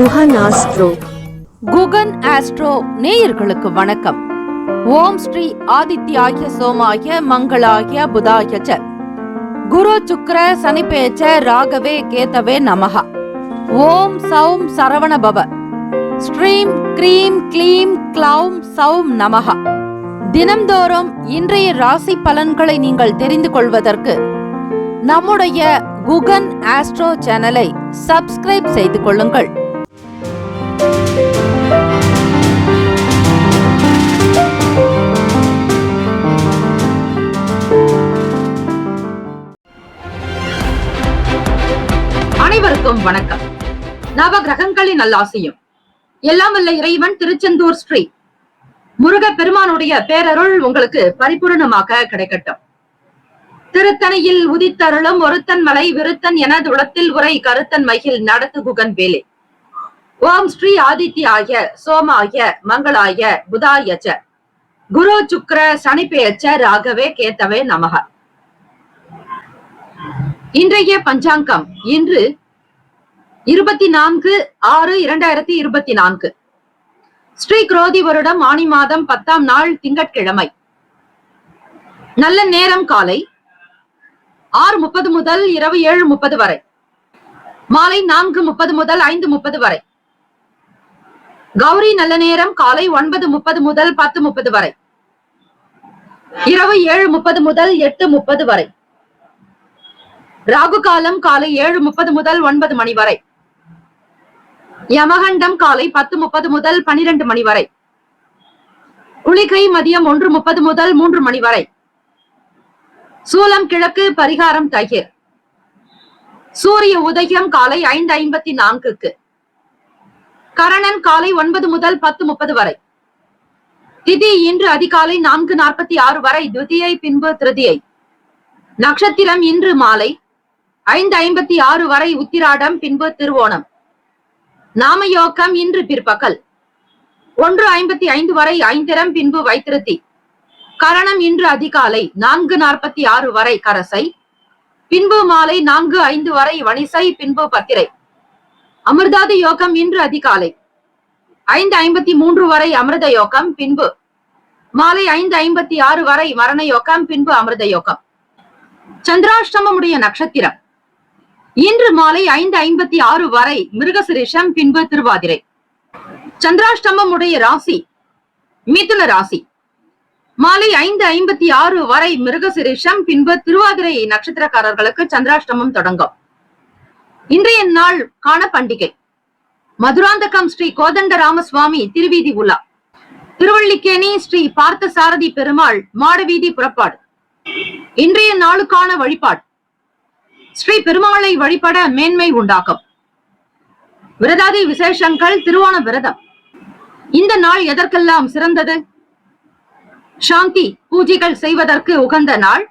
Guhan astro. Guhan astro நேயர்களுக்கு வணக்கம். ஓம் ஸ்ரீ ஆதித்யாய சோமாய மங்களாய புதாய ச குரு சுக்ர சனிபேச்ச ராகவே கேதவே நமஹ. ஓம் சௌம் சரவண பவ. ஸ்ரீம் க்ரீம் க்ளீம் க்ளௌம் சௌம் நமஹ. தினம்தோறும் இன்றைய ராசி பலன்களை நீங்கள் தெரிந்து கொள்வதற்கு நம்முடைய குகன் ஆஸ்ட்ரோ சேனலை சப்ஸ்கிரைப் செய்து கொள்ளுங்கள். அனைவருக்கும் வணக்கம். நவ கிரகங்களின் நல்லாசியும் எல்லாம் வல்ல இறைவன் திருச்செந்தூர் ஸ்ரீ முருக பெருமானுடைய பேரருள் உங்களுக்கு பரிபூர்ணமாக கிடைக்கட்டும். திருத்தணியில் உதித்தருளும் ஒருத்தன் மலை விருத்தன் எனது உளத்தில் உரை கருத்தன் மகிழ் நடத்து குகன் வேலே. ஓம் ஸ்ரீ ஆதித்யாய சோமாய மங்களாய புதாய ச குரு சுக்ர சனிபேச்ச ராகவே கேதவே நமஹ. இன்றைய பஞ்சாங்கம் இன்று 24/6/2024 ஸ்ரீ குரோதி வருடம் ஆனி மாதம் 10ஆம் நாள் திங்கட்கிழமை. நல்ல நேரம் காலை 6:30 முதல் இரவு 7:30 வரை, மாலை 4:30 முதல் 5:30 வரை. கௌரி நல்ல நேரம் காலை 9:30 முதல் 10:30 வரை, இரவு 7:30 முதல் 8:30 வரை. ராகு காலம் காலை 7:30 முதல் 9 மணி வரை. யமகண்டம் காலை 10:30 முதல் 12 மணி வரை. குளிகை மதியம் 1:30 முதல் 3 மணி வரை. சூலம் கிழக்கு, பரிகாரம் தயிர். சூரிய உதயம் காலை 5:54. கரணன் காலை 9 முதல் 10:30 வரை. திதி இன்று அதிகாலை 4:46 வரை துதியை, பின்பு திருதியை. நட்சத்திரம் இன்று மாலை 5:56 வரை உத்திராடம், பின்பு திருவோணம். நாமயோகம் இன்று பிற்பகல் 1:55 வரை ஐந்திரம், பின்பு வைத்திருத்தி. கரணம் இன்று அதிகாலை 4:46 வரை கரசை, பின்பு மாலை 4:05 வரை வணிசை, பின்பு பத்திரை. அமிர்தாதி யோகம் இன்று அதிகாலை 5:53 வரை அமிர்த யோகம், பின்பு மாலை 5:56 வரை மரண யோகம், பின்பு அமிர்த யோகம். சந்திராஷ்டமமுடைய நட்சத்திரம் இன்று மாலை 5:56 வரை மிருகசிரீஷம், பின்பு திருவாதிரை. சந்திராஷ்டமம் உடைய ராசி மிதுன ராசி. மாலை 5:56 வரை மிருகசிரீஷம், பின்பு திருவாதிரை நட்சத்திரக்காரர்களுக்கு சந்திராஷ்டமம் தொடங்கும். இன்றைய நாள் காண பண்டிகை மதுராந்தகம் ஸ்ரீ கோதண்டராமசுவாமி திருவீதி உலா. திருவள்ளிக்கேணி ஸ்ரீ பார்த்த சாரதி பெருமாள் மாடவீதி புறப்பாடு. இன்றைய நாளுக்கான வழிபாடு ஸ்ரீ பெருமாளை வழிபட மேன்மை உண்டாகும். விரதாதி விசேஷங்கள். திருவோண விரதம். இந்த நாள் எதற்கெல்லாம் சிறந்தது? சாந்தி பூஜைகள் செய்வதற்கு உகந்த நாள்,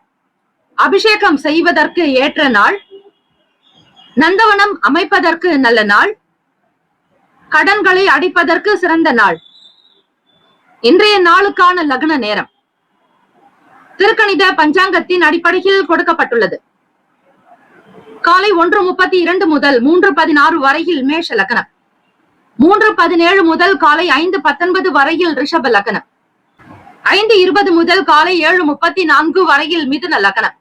அபிஷேகம் செய்வதற்கு ஏற்ற நாள், நந்தவனம் அமைப்பதற்கு நல்ல நாள், கடன்களை அடைப்பதற்கு சிறந்த நாள். இன்றைய நாளுக்கான லக்ன நேரம் திருக்கணித பஞ்சாங்கத்தின் அடிப்படையில் கொடுக்கப்பட்டுள்ளது. காலை 1:32 முதல் 3:16 வரையில் மேஷ லக்னம், 3:17 முதல் காலை 5:19 வரையில் ரிஷப லக்னம், 5:20 முதல் காலை 7:34 வரையில் மிதுன லக்னம்,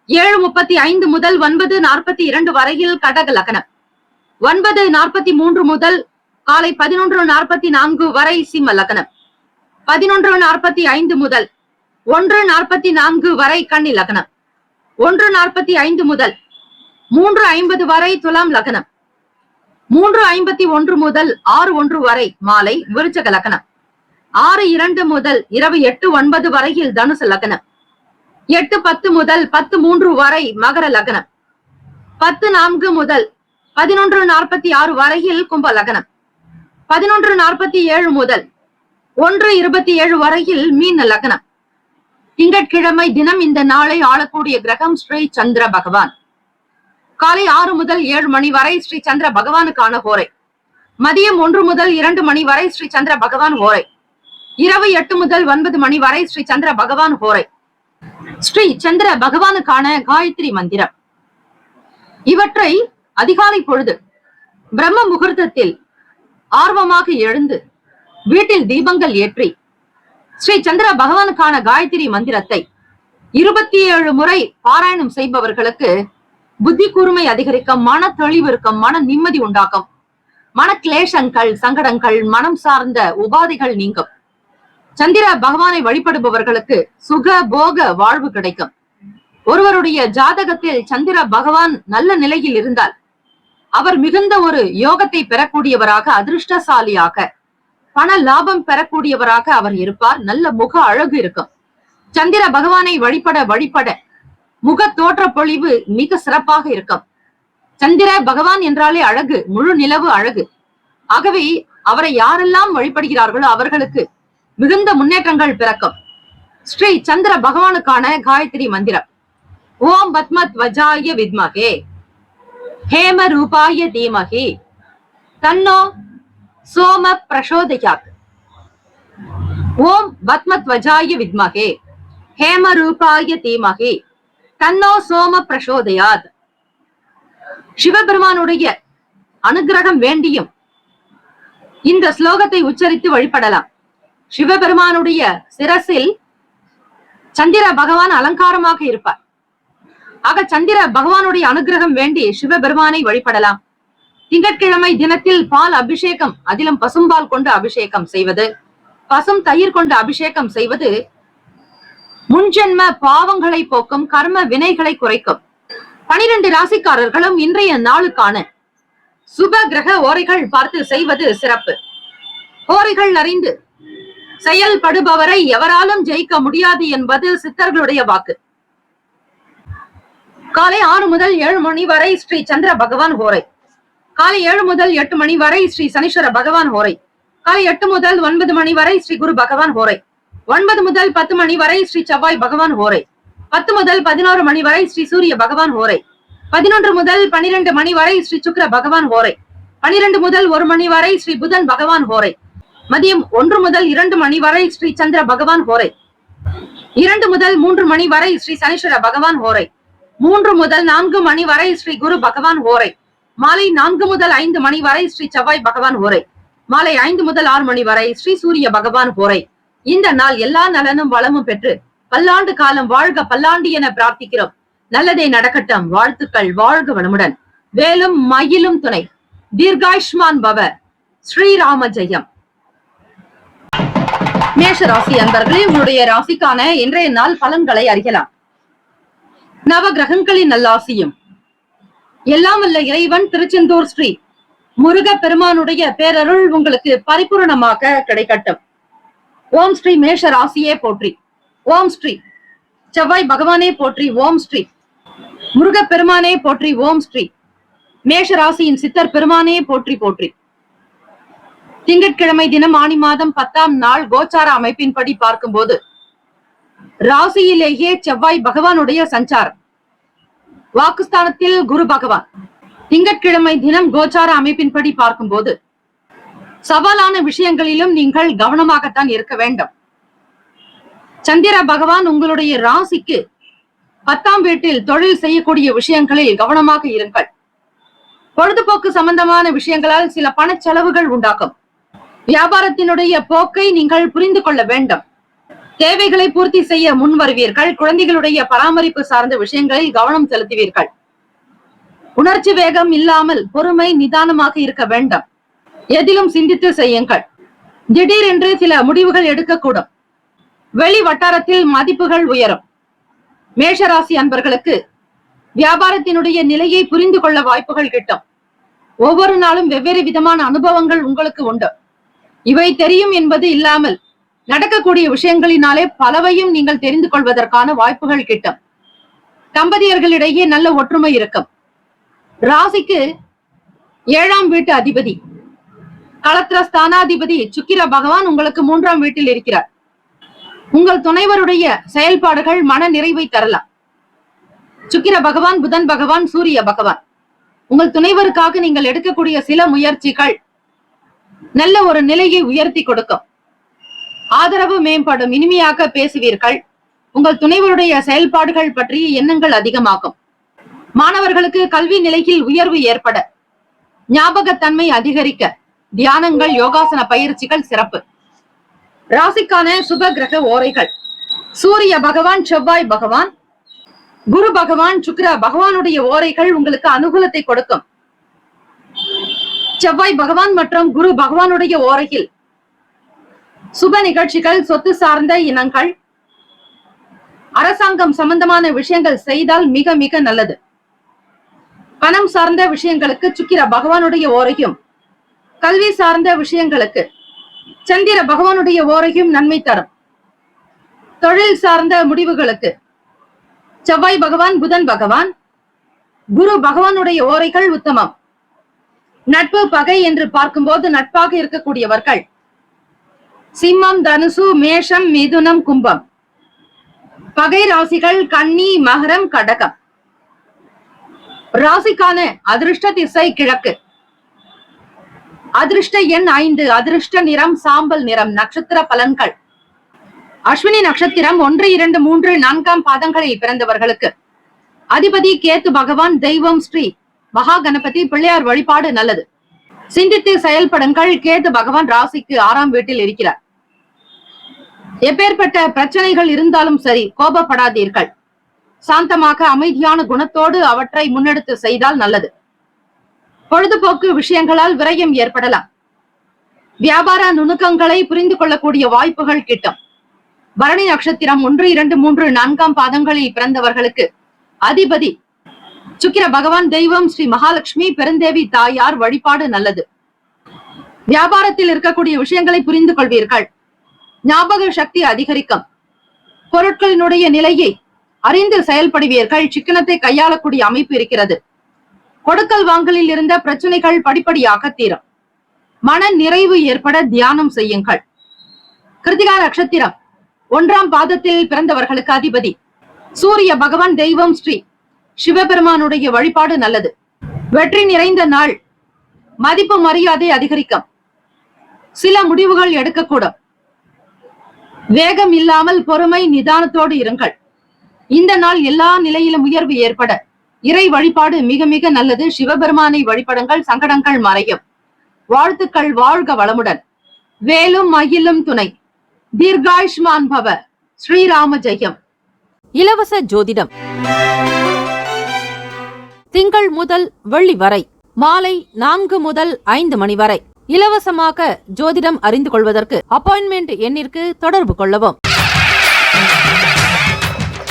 7:35 முதல் 9:42 வரையில் கடக லக்னம், 9:43 முதல் காலை 11:44 வரை சிம்ம லக்னம், 11:45 முதல் 1:44 வரை கன்னி லக்னம், 1:45 முதல் 3:50 வரை துலாம் லக்னம், 3:51 முதல் 6:1 வரை மாலை விருச்சக லக்னம், 6:02 முதல் இரவு 8:09 வரையில் தனுசு லக்னம், 8:10 முதல் 10:03 வரை மகர லக்னம், 10:04 முதல் 11:46 வரையில் கும்ப லக்னம், 11:47 முதல் 1:27 வரையில் மீன லக்னம். திங்கட்கிழமை தினம் இந்த நாளை ஆளக்கூடிய கிரகம் ஸ்ரீ சந்திர பகவான். காலை 6 முதல் 7 மணி வரை ஸ்ரீ சந்திர பகவானுக்கான ஹோரை. மதியம் 1 முதல் 2 மணி வரை ஸ்ரீ சந்திர பகவான் ஹோரை. இரவு 8 முதல் 9 மணி வரை ஸ்ரீ சந்திர பகவான் ஹோரை. ஸ்ரீ சந்திர பகவானுக்கான காயத்ரி மந்திரம். இவற்றை அதிகாலை பொழுது பிரம்ம முகூர்த்தத்தில் ஆர்வமாக எழுந்து வீட்டில் தீபங்கள் ஏற்றி ஸ்ரீ சந்திர பகவானுக்கான காயத்ரி மந்திரத்தை 27 முறை பாராயணம் செய்பவர்களுக்கு புத்தி கூர்மை அதிகரிக்கும், மன தெளிவு இருக்கும், மன நிம்மதி உண்டாக்கும், மன கிளேசங்கள், சங்கடங்கள், மனம் சார்ந்த உபாதைகள் நீங்கும். சந்திர பகவானை வழிபடுபவர்களுக்கு சுக போக வாழ்வு கிடைக்கும். ஒருவருடைய ஜாதகத்தில் சந்திர பகவான் நல்ல நிலையில் இருந்தால் அவர் மிகுந்த ஒரு யோகத்தை பெறக்கூடியவராக, அதிர்ஷ்டசாலியாக, பண லாபம் பெறக்கூடியவராக அவர் இருப்பார். நல்ல முக அழகு இருக்கும். சந்திர பகவானை வழிபட வழிபட முக தோற்ற பொழிவு மிக சிறப்பாக இருக்கும். சந்திர பகவான் என்றாலே அழகு, முழு நிலவு அழகு. ஆகவே அவரை யாரெல்லாம் வழிபடுகிறார்களோ அவர்களுக்கு மிகுந்த முன்னேற்றங்கள் பிறக்கும். ஸ்ரீ சந்திர பகவானுக்கான காயத்ரி மந்திரம்: ஓம் பத்மத்வஜாய வித்மகே ஹேம ரூபாய தீமகி தன்னோ சோம பிரசோதயாத். ஓம் பத்மத்வஜாய வித்மகே ஹேம ரூபாய தீமகி தன்னோ சோம பிரசோதயாத். சிவபெருமானுடைய அனுகிரகம் வேண்டியும் இந்த ஸ்லோகத்தை உச்சரித்து வழிபடலாம். சிவபெருமானுடைய சிரசில் சந்திர பகவான் அலங்காரமாக இருப்பார். ஆக சந்திர பகவானுடைய அனுகிரகம் வேண்டி சிவபெருமானை வழிபடலாம். திங்கட்கிழமை தினத்தில் பால் அபிஷேகம், அதிலும் பசும்பால் கொண்டு அபிஷேகம் செய்வது, பசும் தயிர் கொண்டு அபிஷேகம் செய்வது முன்ஜென்ம பாவங்களை போக்கும், கர்ம வினைகளை குறைக்கும். 12 ராசிக்காரர்களும் இன்றைய நாளுக்கான சுப கிரக ஓரைகள் பார்த்து செய்வது சிறப்பு. ஓரைகள் அறிந்து செயல்படுபவரை எவராலும் ஜெயிக்க முடியாது என்பது சித்தர்களுடைய வாக்கு. காலை 6 முதல் 7 மணி வரை ஸ்ரீ சந்திர பகவான் ஹோரை. காலை 7 முதல் 8 மணி வரை ஸ்ரீ சனீஸ்வர பகவான் ஹோரை. காலை 8 முதல் 9 மணி வரை ஸ்ரீ குரு பகவான் ஹோரை. 9 முதல் 10 மணி வரை ஸ்ரீ செவ்வாய் பகவான் ஹோரை. 10 முதல் 11 மணி வரை ஸ்ரீ சூரிய பகவான் ஹோரை. 11 முதல் 12 மணி வரை ஸ்ரீ சுக்கிர பகவான் ஹோரை. 12 முதல் 1 மணி வரை ஸ்ரீ புதன் பகவான் ஹோரை. மதியம் 1 முதல் 2 மணி வரை ஸ்ரீ சந்திர பகவான் ஹோரை. 2 முதல் 3 மணி வரை ஸ்ரீ சனீஸ்வர பகவான் ஹோரை. 3 முதல் 4 மணி வரை ஸ்ரீ குரு பகவான் ஹோரை. மாலை 4 முதல் 5 மணி வரை ஸ்ரீ செவ்வாய் பகவான் ஹோரை. மாலை 5 முதல் 6 மணி வரை ஸ்ரீ சூரிய பகவான் ஹோரை. இந்த நாள் எல்லா நலனும் வளமும் பெற்று பல்லாண்டு காலம் வாழ்க பல்லாண்டு என பிரார்த்திக்கிறோம். நல்லதே நடக்கட்டும். வாழ்த்துக்கள். வாழ்க வளமுடன். வேலும் மயிலும் துணை. தீர்காயுஷ்மான் பவ. ஸ்ரீராம ஜெயம். மேஷ ராசி அன்பர்களே, உங்களுடைய ராசிக்கான இன்றைய நாள் பலன்களை அறியலாம். நவ கிரகங்களின் நல்லாசியும் எல்லாம் வல்ல இறைவன் திருச்செந்தூர் ஸ்ரீ முருக பெருமானுடைய பேரருள் உங்களுக்கு பரிபூரணமாக கிடைக்கட்டும். ஓம் ஸ்ரீ மேஷ ராசியே போற்றி. ஓம் ஸ்ரீ செவ்வாய் பகவானே போற்றி. ஓம் ஸ்ரீ முருக பெருமானே போற்றி. ஓம் ஸ்ரீ மேஷ ராசியின் சித்தர் பெருமானே போற்றி போற்றி. திங்கட்கிழமை தினம் ஆனி மாதம் 10ஆம் நாள் கோச்சார அமைப்பின்படி பார்க்கும்போது ராசியிலேயே செவ்வாய் பகவானுடைய சஞ்சாரம், வாக்குஸ்தானத்தில் குரு பகவான். திங்கட்கிழமை தினம் கோச்சார அமைப்பின்படி பார்க்கும்போது சவாலான விஷயங்களிலும் நீங்கள் கவனமாகத்தான் இருக்க வேண்டும். சந்திர பகவான் உங்களுடைய ராசிக்கு 10ஆம் வீட்டில் தொழில் செய்யக்கூடிய விஷயங்களில் கவனமாக இருங்கள். பொழுதுபோக்கு சம்பந்தமான விஷயங்களால் சில பண செலவுகள் உண்டாகும். வியாபாரத்தினுடைய போக்கை நீங்கள் புரிந்து கொள்ள வேண்டும். தேவைகளை பூர்த்தி செய்ய முன் வருவீர்கள். குழந்தைகளுடைய பராமரிப்பு சார்ந்த விஷயங்களில் கவனம் செலுத்துவீர்கள். உணர்ச்சி வேகம் இல்லாமல் பொறுமை நிதானமாக இருக்க வேண்டும். எதிலும் சிந்தித்து செய்யுங்கள். திடீரென்று சில முடிவுகள் எடுக்கக்கூடும். வெளி வட்டாரத்தில் மதிப்புகள் உயரும். மேஷராசி அன்பர்களுக்கு வியாபாரத்தினுடைய நிலையை புரிந்து கொள்ள வாய்ப்புகள் கிட்டும். ஒவ்வொரு நாளும் வெவ்வேறு விதமான அனுபவங்கள் உங்களுக்கு உண்டு. இவை தெரியும் என்பது இல்லாமல் நடக்கக்கூடிய விஷயங்களினாலே பலவையும் நீங்கள் தெரிந்து கொள்வதற்கான வாய்ப்புகள் கிட்டும். தம்பதியர்களிடையே நல்ல ஒற்றுமை இருக்கும். ராசிக்கு 7ஆம் வீட்டு அதிபதி களத்திர ஸ்தானாதிபதி சுக்கிர பகவான் உங்களுக்கு 3ஆம் வீட்டில் இருக்கிறார். உங்கள் துணைவருடைய செயல்பாடுகள் மன நிறைவை தரலாம். சுக்கிர பகவான், புதன் பகவான், சூரிய பகவான் உங்கள் துணைவருக்காக நீங்கள் எடுக்கக்கூடிய சில முயற்சிகள் நல்ல ஒரு நிலையை உயர்த்தி கொடுக்கும். ஆதரவு மேம்படும். இனிமையாக பேசுவீர்கள். உங்கள் துணைவருடைய செயல்பாடுகள் பற்றிய எண்ணங்கள் அதிகமாகும். மாணவர்களுக்கு கல்வி நிலையில் உயர்வு ஏற்பட, ஞாபகத்தன்மை அதிகரிக்க, தியானங்கள், யோகாசன பயிற்சிகள் சிறப்பு. ராசிக்கான சுப கிரக ஓரைகள்: சூரிய பகவான், செவ்வாய் பகவான், குரு பகவான், சுக்கிர பகவானுடைய ஓரைகள் உங்களுக்கு அனுகூலத்தை கொடுக்கும். செவ்வாய் பகவான் மற்றும் குரு பகவானுடைய ஓரையில் சுப நிகழ்ச்சிகள், சொத்து சார்ந்த இனங்கள், அரசாங்கம் சம்பந்தமான விஷயங்கள் செய்தால் மிக மிக நல்லது. பணம் சார்ந்த விஷயங்களுக்கு சுக்கிர பகவானுடைய ஓரையும், கல்வி சார்ந்த விஷயங்களுக்கு சந்திர பகவானுடைய ஓரையும் நன்மை தரும். தொழில் சார்ந்த முடிவுகளுக்கு செவ்வாய் பகவான், புதன் பகவான், குரு பகவானுடைய ஓரைகள் உத்தமம். நட்பு பகை என்று பார்க்கும்போது நட்பாக இருக்கக்கூடியவர்கள் சிம்மம், தனுசு, மேஷம், மிதுனம், கும்பம். பகை ராசிகள் கன்னி, மகரம், கடகம். ராசிக்கான அதிர்ஷ்ட திசை கிழக்கு. அதிர்ஷ்ட எண் 5. அதிர்ஷ்ட நிறம் சாம்பல் நிறம். நட்சத்திர பலன்கள்: அஸ்வினி நட்சத்திரம் 1, 2, 3, 4 பாதங்களில் பிறந்தவர்களுக்கு அதிபதி கேத்து பகவான். தெய்வம் ஸ்ரீ மகா கணபதி. பிள்ளையார் வழிபாடு நல்லது. சிந்தித்து செயல்படுங்கள். கேத்து பகவான் ராசிக்கு 6ஆம் வீட்டில் இருக்கிறார். எப்பேற்பட்ட பிரச்சனைகள் இருந்தாலும் சரி, கோபப்படாதீர்கள். சாந்தமாக அமைதியான குணத்தோடு அவற்றை முன்னெடுத்து செய்தால் நல்லது. பொழுதுபோக்கு விஷயங்களால் விரயம் ஏற்படலாம். வியாபார நுணுக்கங்களை புரிந்து கொள்ளக்கூடிய வாய்ப்புகள் கிட்டும். பரணி நட்சத்திரம் 1, 2, 3, 4 பாதங்களில் பிறந்தவர்களுக்கு அதிபதி சுக்கிர பகவான். தெய்வம் ஸ்ரீ மகாலட்சுமி. பெருந்தேவி தாயார் வழிபாடு நல்லது. வியாபாரத்தில் இருக்கக்கூடிய விஷயங்களை புரிந்து கொள்வீர்கள். ஞாபக சக்தி அதிகரிக்கும். பொருட்களினுடைய நிலையை அறிந்து செயல்படுவீர்கள். சிக்கனத்தை கையாளக்கூடிய அமைப்பு இருக்கிறது. கொடுக்கல் வாங்கலில் இருந்த பிரச்சனைகள் படிப்படியாக தீரும். மன நிறைவு ஏற்பட தியானம் செய்யுங்கள். கிருத்திகா நட்சத்திரம் 1ஆம் பாதத்தில் பிறந்தவர்களுக்கு அதிபதி சூரிய பகவான். தெய்வம் ஸ்ரீ சிவபெருமானுடைய வழிபாடு நல்லது. வெற்றி நிறைந்த நாள். மதிப்பு மரியாதை அதிகரிக்கும். சில முடிவுகள் எடுக்கக்கூடும். வேகம் இல்லாமல் பொறுமை நிதானத்தோடு இருங்கள். இந்த நாள் எல்லா நிலையிலும் உயர்வு ஏற்பட இறை வழிபாடு மிக மிக நல்லது. சிவபெருமானை வழிபடுங்கள். சங்கடங்கள் மறையும். வாழ்த்துக்கள். வாழ்க வளமுடன். வேலும் மயிலும் துணை. தீர்காயுஷ்மான் பவ. ஸ்ரீராம ஜெயம். இலவச ஜோதிடம் திங்கள் முதல் வெள்ளி வரை மாலை 4 முதல் 5 மணி வரை இலவசமாக ஜோதிடம் அறிந்து கொள்வதற்கு அப்பாயின்மெண்ட் எண்ணிற்கு தொடர்பு கொள்ளவும்.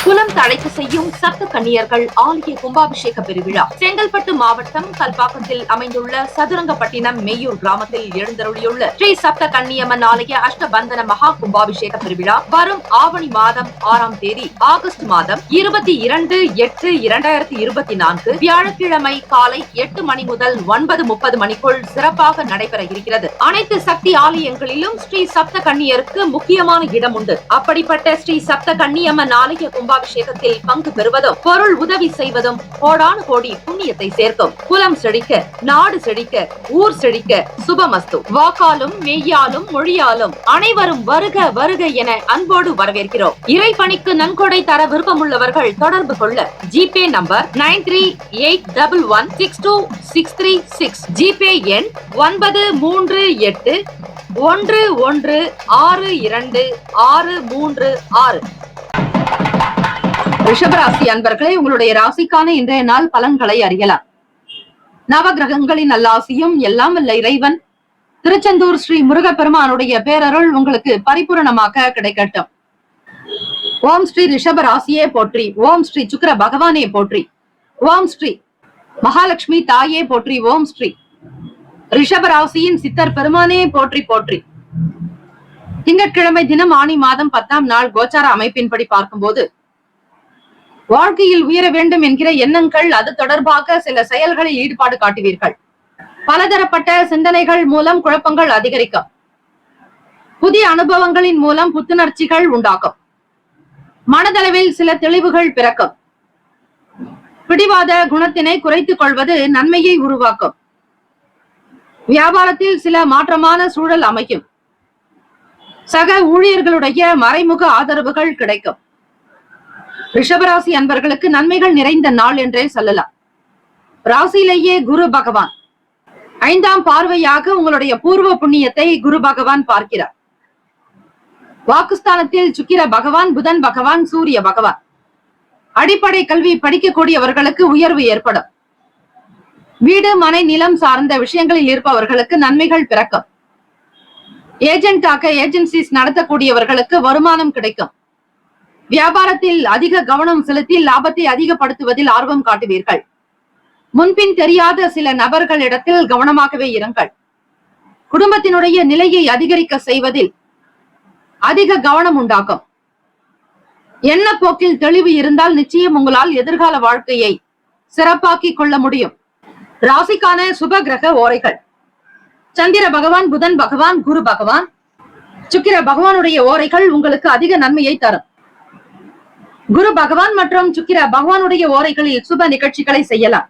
குலம் தழைக்க செய்யும் சப்த கன்னியர்கள் ஆலய கும்பாபிஷேக பெருவிழா செங்கல்பட்டு மாவட்டம் கல்பாக்கத்தில் அமைந்துள்ள சதுரங்கப்பட்டினம் மெய்யூர் கிராமத்தில் எழுந்தருளியுள்ள ஸ்ரீ சப்த கன்னியம்மன் ஆலய அஷ்டபந்தன மகா கும்பாபிஷேக பெருவிழா வரும் ஆவணி மாதம் 6ஆம் தேதி ஆகஸ்ட் மாதம் 22/8/2024 வியாழக்கிழமை காலை 8 மணி முதல் 9:30 மணிக்குள் சிறப்பாக நடைபெற இருக்கிறது. அனைத்து சக்தி ஆலயங்களிலும் ஸ்ரீ சப்த கன்னியருக்கு முக்கியமான இடம் உண்டு. அப்படிப்பட்ட ஸ்ரீ சப்த கன்னியம்மன் ஆலய கும்பாபிஷேகத்தில் பங்கு பெறுவதும் பொருள் உதவி செய்வதும் கோடானு கோடி புண்ணியத்தை சேர்க்கும். குலம் செழிக்க, நாடு செழிக்க, ஊர் செழிக்க சுபமஸ்து. வாக்காலும் மெய்யாலும் மொழியாலும் அனைவரும் வருக வருக என அன்போடு வரவேற்கிறோம். இறைப்பணிக்கு நன்கொடை தர விருப்பமுள்ளவர்கள் தொடர்பு கொள்ள ஜிபே நம்பர் 9381162636. ஜிபே எண் 9381162636. ரிஷபராசி அன்பர்களே, உங்களுடைய ராசிக்கான இன்றைய நாள் பலன்களை அறியலாம். நவகிரகங்களின் நல்லாசியும் எல்லாம் வல்ல இறைவன் திருச்செந்தூர் ஸ்ரீ முருகப்பெருமானுடைய பேரருள் உங்களுக்கு பரிபூரணமாக கிடைக்கட்டும். ஓம் ஸ்ரீ ரிஷபராசியே போற்றி. ஓம் ஸ்ரீ சுக்கிர பகவானே போற்றி. ஓம் ஸ்ரீ மகாலட்சுமி தாயே போற்றி. ஓம் ஸ்ரீ ரிஷபராசியின் சித்தர் பெருமானே போற்றி போற்றி. திங்கட்கிழமை தினம் ஆனி மாதம் 10ஆம் நாள் கோச்சார அமைப்பின்படி பார்க்கும்போது வாழ்க்கையில் உயர வேண்டும் என்கிற எண்ணங்கள், அது தொடர்பாக சில செயல்களில் ஈடுபாடு காட்டுவீர்கள். பலதரப்பட்ட சிந்தனைகள் மூலம் குழப்பங்கள் அதிகரிக்கும். புதிய அனுபவங்களின் மூலம் புத்துணர்ச்சிகள் உண்டாகும். மனதளவில் சில தெளிவுகள் பிறக்கும். பிடிவாத குணத்தினை குறைத்துக் கொள்வது நன்மையை உருவாக்கும். வியாபாரத்தில் சில மாற்றமான சூழல் அமையும். சக ஊழியர்களுடைய மறைமுக ஆதரவுகள் கிடைக்கும். ரிஷபராசி அன்பர்களுக்கு நன்மைகள் நிறைந்த நாள் என்றே சொல்லலாம். ராசியிலேயே குரு பகவான் 5ஆம் பார்வையாக உங்களுடைய பூர்வ புண்ணியத்தை குரு பகவான் பார்க்கிறார். வாக்குஸ்தானத்தில் சுக்கிர பகவான், புதன் பகவான், சூரிய பகவான். அடிப்படை கல்வி படிக்கக்கூடியவர்களுக்கு உயர்வு ஏற்படும். வீடு மனை நிலம் சார்ந்த விஷயங்களில் இருப்பவர்களுக்கு நன்மைகள் பிறக்கும். ஏஜென்சிஸ் நடத்தக்கூடியவர்களுக்கு வருமானம் கிடைக்கும். வியாபாரத்தில் அதிக கவனம் செலுத்தி லாபத்தை அதிகப்படுத்துவதில் ஆர்வம் காட்டுவீர்கள். முன்பின் தெரியாத சில நபர்களிடத்தில் கவனமாகவே இருங்கள். குடும்பத்தினுடைய நிலையை அதிகரிக்க செய்வதில் அதிக கவனம் உண்டாகும். எண்ண போக்கில் தெளிவு இருந்தால் நிச்சயம் உங்களால் எதிர்கால வாழ்க்கையை சிறப்பாக்கிக் கொள்ள முடியும். ராசிக்கான சுப கிரக ஓரைகள்: சந்திர பகவான், புதன் பகவான், குரு பகவான், சுக்கிர பகவானுடைய ஓரைகள் உங்களுக்கு அதிக நன்மையை தரும். குரு பகவான் மற்றும் சுக்கிர பகவானுடைய ஓரைகளில் சுப நிகழ்ச்சிகளை செய்யலாம்.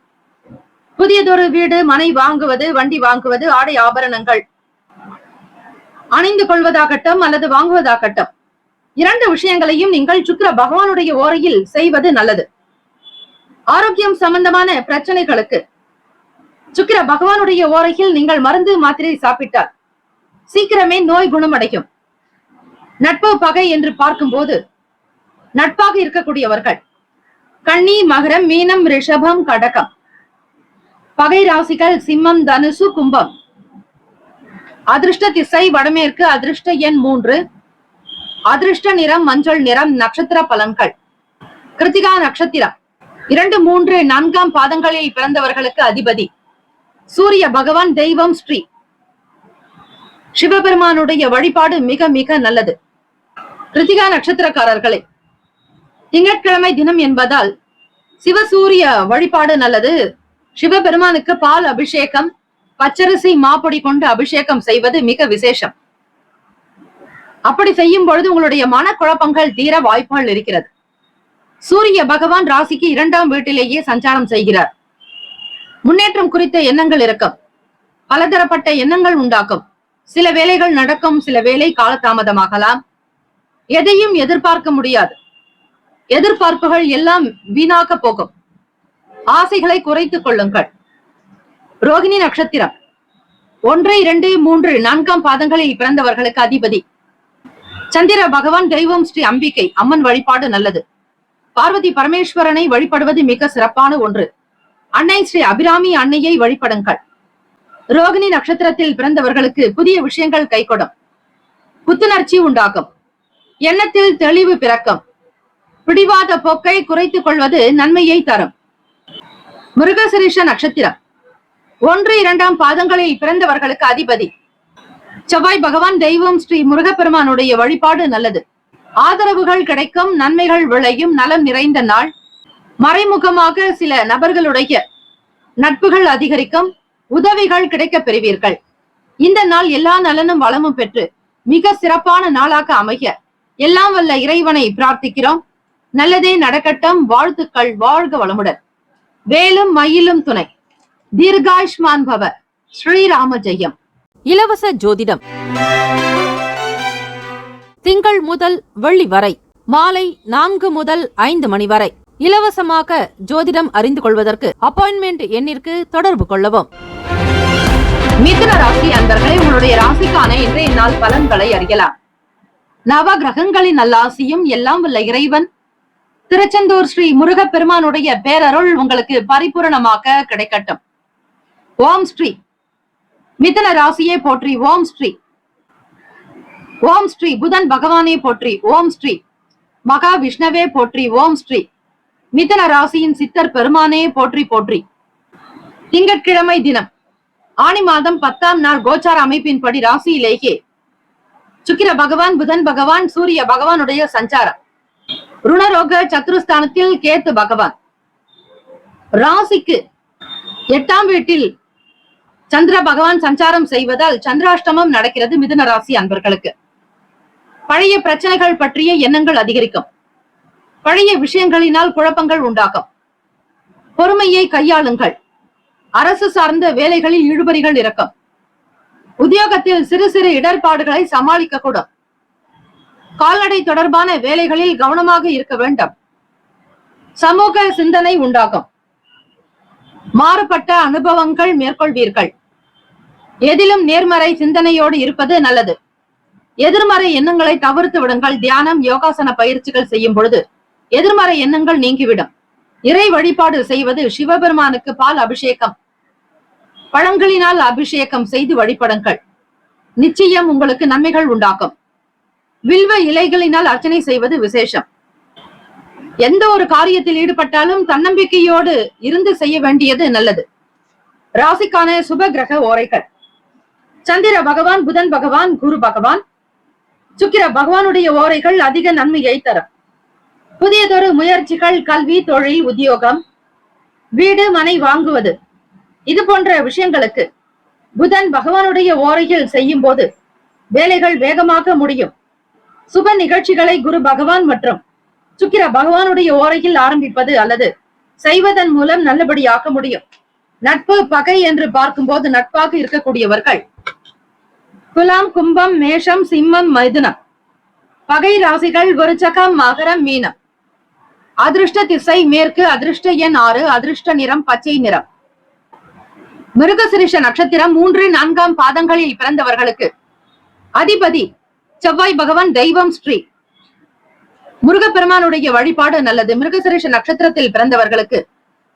புதியதொரு வீடு மனை வாங்குவது, வண்டி வாங்குவது, ஆடை ஆபரணங்கள் அணிந்து கொள்வதாகட்டும் அல்லது வாங்குவதாகட்டும், 2 விஷயங்களையும் நீங்கள் சுக்கிர பகவானுடைய ஓரையில் செய்வது நல்லது. ஆரோக்கியம் சம்பந்தமான பிரச்சனைகளுக்கு சுக்கிர பகவானுடைய ஓரையில் நீங்கள் மருந்து மாத்திரை சாப்பிட்டால் சீக்கிரமே நோய் குணமடையும். நட்பு பகை என்று பார்க்கும்போது நட்பாக இருக்கக்கூடியவர்கள் கன்னி, மகரம், மீனம், ரிஷபம், கடகம். பகை ராசிகள் சிம்மம், தனுசு, கும்பம். அதிர்ஷ்ட திசை வடமேற்கு, அதிர்ஷ்ட எண் 3, அதிர்ஷ்ட நிறம் மஞ்சள் நிறம். நட்சத்திர பலன்கள்: கிருத்திகா நட்சத்திரம் 2, 3, 4ஆம் பாதங்களில் பிறந்தவர்களுக்கு அதிபதி சூரிய பகவான். தெய்வம் ஸ்ரீ சிவபெருமானுடைய வழிபாடு மிக மிக நல்லது. கிருத்திகா நட்சத்திரக்காரர்களே, திங்கட்கிழமை தினம் என்பதால் சிவசூரிய வழிபாடு நல்லது. சிவபெருமானுக்கு பால் அபிஷேகம், பச்சரிசி மாப்பொடி கொண்டு அபிஷேகம் செய்வது மிக விசேஷம். அப்படி செய்யும் பொழுது உங்களுடைய மனக்குழப்பங்கள் தீர வாய்ப்புகள் இருக்கிறது. சூரிய பகவான் ராசிக்கு 2ஆம் வீட்டிலேயே சஞ்சாரம் செய்கிறார். முன்னேற்றம் குறித்த எண்ணங்கள் இருக்கும். பலதரப்பட்ட எண்ணங்கள் உண்டாக்கும். சில வேலைகள் நடக்கும், சில வேலை காலதாமதமாகலாம். எதையும் எதிர்பார்க்க முடியாது. எதிர்பார்ப்புகள் எல்லாம் வீணாக போகும். ஆசைகளை குறைத்துக் கொள்ளுங்கள். ரோகிணி நட்சத்திரம் 1, 2, 3, 4ஆம் பாதங்களில் பிறந்தவர்களுக்கு அதிபதி சந்திர பகவான். தெய்வம் ஸ்ரீ அம்பிகை அம்மன் வழிபாடு நல்லது. பார்வதி பரமேஸ்வரனை வழிபடுவது மிக சிறப்பான ஒன்று. அன்னை ஸ்ரீ அபிராமி அன்னையை வழிபடுங்கள். ரோகிணி நட்சத்திரத்தில் பிறந்தவர்களுக்கு புதிய விஷயங்கள் கைகொடும். புத்துணர்ச்சி உண்டாகும். எண்ணத்தில் தெளிவு பிறக்கும். பிடிவாத போக்கை குறைத்துக் கொள்வது நன்மையை தரும். மிருகசிரீஷ நட்சத்திரம் 1, 2ஆம் பாதங்களில் பிறந்தவர்களுக்கு அதிபதி செவ்வாய் பகவான். தெய்வம் ஸ்ரீ முருகப்பெருமானுடைய வழிபாடு நல்லது. ஆதரவுகள் கிடைக்கும். நன்மைகள் விளையும். நலம் நிறைந்த நாள். மறைமுகமாக சில நபர்களுடைய நட்புகள் அதிகரிக்கும். உதவிகள் கிடைக்கப் பெறுவீர்கள். இந்த நாள் எல்லா நலனும் வளமும் பெற்று மிக சிறப்பான நாளாக அமைய எல்லாம் வல்ல இறைவனை பிரார்த்திக்கிறோம். நல்லதே நடக்கட்டும். வாழ்த்துக்கள். வாழ்க வளமுடன். வேலும் மயிலும் துணை. தீர்காயுஷ்மான் பவ. ஸ்ரீராம ஜெயம். இலவச ஜோதிடம் திங்கள் முதல் வெள்ளி வரை மாலை 4 முதல் 5 மணி வரை இலவசமாக ஜோதிடம் அறிந்து கொள்வதற்கு அப்பாயின்மெண்ட் எண்ணிற்கு தொடர்பு கொள்ளவும். மிதுன ராசி அன்பர்களே, உங்களுடைய ராசிக்கான இன்றைய நாள் பலன்களை அறியலாம். நவ கிரகங்களின் நல்லாசியும் எல்லாம் வல்ல இறைவன் திருச்செந்தூர் ஸ்ரீ முருகப்பெருமானுடைய பேரருள் உங்களுக்கு பரிபூரணமாக கிடைக்கட்டும். ஓம் ஸ்ரீ. மிதுன ராசியே போற்றி. ஓம் ஸ்ரீ. ஓம் ஸ்ரீ. புதன் பகவானே போற்றி. ஓம் ஸ்ரீ. மகா விஷ்ணவே போற்றி. ஓம் ஸ்ரீ. மிதுன ராசியின் சித்தர் பெருமானே போற்றி போற்றி. திங்கட்கிழமை தினம் ஆனி மாதம் 10ஆம் நாள் கோச்சார அமைப்பின்படி ராசியிலேயே சுக்கிர பகவான், புதன் பகவான், சூரிய பகவானுடைய சஞ்சாரம். ருணரோக சத்துருஸ்தானத்தில் கேத்து பகவான். ராசிக்கு 8ஆம் வீட்டில் சந்திர பகவான் சஞ்சாரம் செய்வதால் சந்திராஷ்டமம் நடக்கிறது. மிதுன ராசி அன்பர்களுக்கு பழைய பிரச்சனைகள் பற்றிய எண்ணங்கள் அதிகரிக்கும். பழைய விஷயங்களினால் குழப்பங்கள் உண்டாகும். பொறுமையை கையாளுங்கள். அரசு சார்ந்த வேலைகளில் இழுபறிகள் இருக்கும். உத்தியோகத்தில் சிறு சிறு இடர்பாடுகளை சமாளிக்க கூடும். கால்நடை தொடர்பான வேலைகளில் கவனமாக இருக்க வேண்டும். சமூக சிந்தனை உண்டாகும். மாறுபட்ட அனுபவங்கள் மேற்கொள்வீர்கள். எதிலும் நேர்மறை சிந்தனையோடு இருப்பது நல்லது. எதிர்மறை எண்ணங்களை தவிர்த்து விடுங்கள். தியானம், யோகாசன பயிற்சிகள் செய்யும் பொழுது எதிர்மறை எண்ணங்கள் நீங்கிவிடும். இறை வழிபாடு செய்வது, சிவபெருமானுக்கு பால் அபிஷேகம், பழங்களினால் அபிஷேகம் செய்து வழிபடுங்கள். நிச்சயம் உங்களுக்கு நன்மைகள் உண்டாக்கும். வில்வ இலைகளினால் அர்ச்சனை செய்வது விசேஷம். எந்த ஒரு காரியத்தில் ஈடுபட்டாலும் தன்னம்பிக்கையோடு இருந்து செய்ய வேண்டியது நல்லது. ராசிக்கான சுப கிரக ஓரைகள்: சந்திர பகவான், புதன் பகவான், குரு பகவான், சுக்கிர பகவானுடைய ஓரைகள் அதிக நன்மையை தரும். புதியதொரு முயற்சிகள், கல்வி, தொழில், உத்தியோகம், வீடு, மனை வாங்குவது, இது போன்ற விஷயங்களுக்கு புதன் பகவானுடைய ஓரையில் செய்யும் போது வேலைகள் வேகமாக முடியும். சுப நிகழ்ச்சிகளை குரு பகவான் மற்றும் சுக்கிர பகவானுடைய ஓரையில் ஆரம்பிப்பது அல்லது செய்வதன் மூலம் நல்லபடியாக்க முடியும். நட்பு, பகை என்று பார்க்கும்போது நட்பாக இருக்கக்கூடியவர்கள் துலாம், கும்பம், மேஷம், சிம்மம், மிதுனம். பகை ராசிகள் விருச்சகம், மகரம், மீனம். அதிர்ஷ்ட திசை மேற்கு, அதிர்ஷ்ட எண் 6, அதிர்ஷ்ட நிறம் பச்சை நிறம். மிருகசிரிஷ நட்சத்திரம் 3, 4 பாதங்களில் பிறந்தவர்களுக்கு அதிபதி செவ்வாய் பகவான், தெய்வம் ஸ்ரீ முருகப்பெருமானுடைய வழிபாடு நல்லது. மிருகசிரிஷ நட்சத்திரத்தில் பிறந்தவர்களுக்கு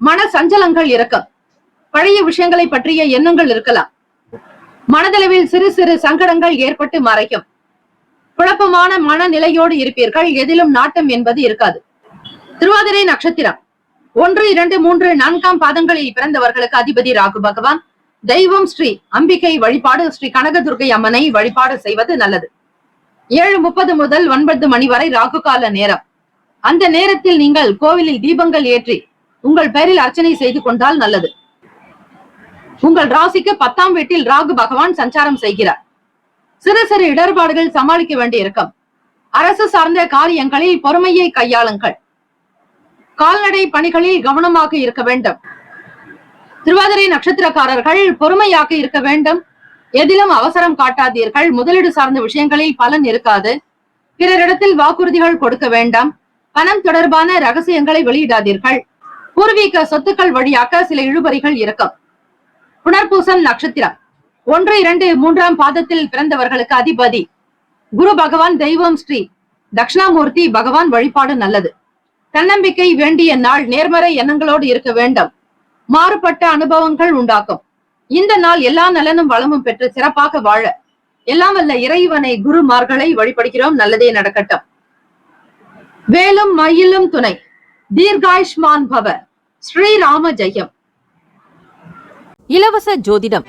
மன சஞ்சலங்கள் இருக்கும். பழைய விஷயங்களை பற்றிய எண்ணங்கள் இருக்கலாம். மனதளவில் சிறு சிறு சங்கடங்கள் ஏற்பட்டு மறைக்கும். குழப்பமான மனநிலையோடு இருப்பீர்கள். எதிலும் நாட்டம் என்பது இருக்காது. திருவாதிரை நட்சத்திரம் 1, 2, 3, 4 பாதங்களில் பிறந்தவர்களுக்கு அதிபதி ராகு பகவான், தெய்வம் ஸ்ரீ அம்பிகை வழிபாடு, ஸ்ரீ கனகதுர்கை அம்மனை வழிபாடு செய்வது நல்லது. 7:30 முதல் 9 மணி வரை ராகு கால நேரம். அந்த நேரத்தில் நீங்கள் கோவிலில் தீபங்கள் ஏற்றி உங்கள் பெயரில் அர்ச்சனை செய்து கொண்டால் நல்லது. உங்கள் ராசிக்கு 10ஆம் வீட்டில் ராகு பகவான் சஞ்சாரம் செய்கிறார். சிறு சிறு இடர்பாடுகள் சமாளிக்க வேண்டியிருக்கும். அரசு சார்ந்த காரியங்களில் பொறுமையை கையாளுங்கள். கால்நடை பணிகளில் கவனமாக இருக்க வேண்டும். திருவாதிரை நட்சத்திரக்காரர்கள் பொறுமையாக இருக்க வேண்டும். எதிலும் அவசரம் காட்டாதீர்கள். முதலீடு சார்ந்த விஷயங்களில் பலன் இருக்காது. பிறரிடத்தில் வாக்குறுதிகள் கொடுக்க வேண்டாம். பணம் தொடர்பான ரகசியங்களை வெளியிடாதீர்கள். பூர்வீக சொத்துக்கள் வழியாக சில இழுபறிகள் இருக்கும். புனர்பூசம் நட்சத்திரம் 1, 2, 3 பாதத்தில் பிறந்தவர்களுக்கு அதிபதி குரு பகவான், தெய்வம் ஸ்ரீ தட்சிணாமூர்த்தி பகவான் வழிபாடு நல்லது. தன்னம்பிக்கை வேண்டிய நாள். நேர்மறை எண்ணங்களோடு இருக்க வேண்டும். மாறுபட்ட அனுபவங்கள் உண்டாக்கும். இந்த நாள் எல்லா நலனும் வளமும் பெற்று சிறப்பாக வாழ எல்லாம் வல்ல இறைவனை, குருமார்களை வழிபடுகிறோம். நல்லதே நடக்கட்டும். வேலும் மயிலும் துணை. தீர்காயுஷ்மான் பவ. ஸ்ரீராம ஜெயம். இலவச ஜோதிடம்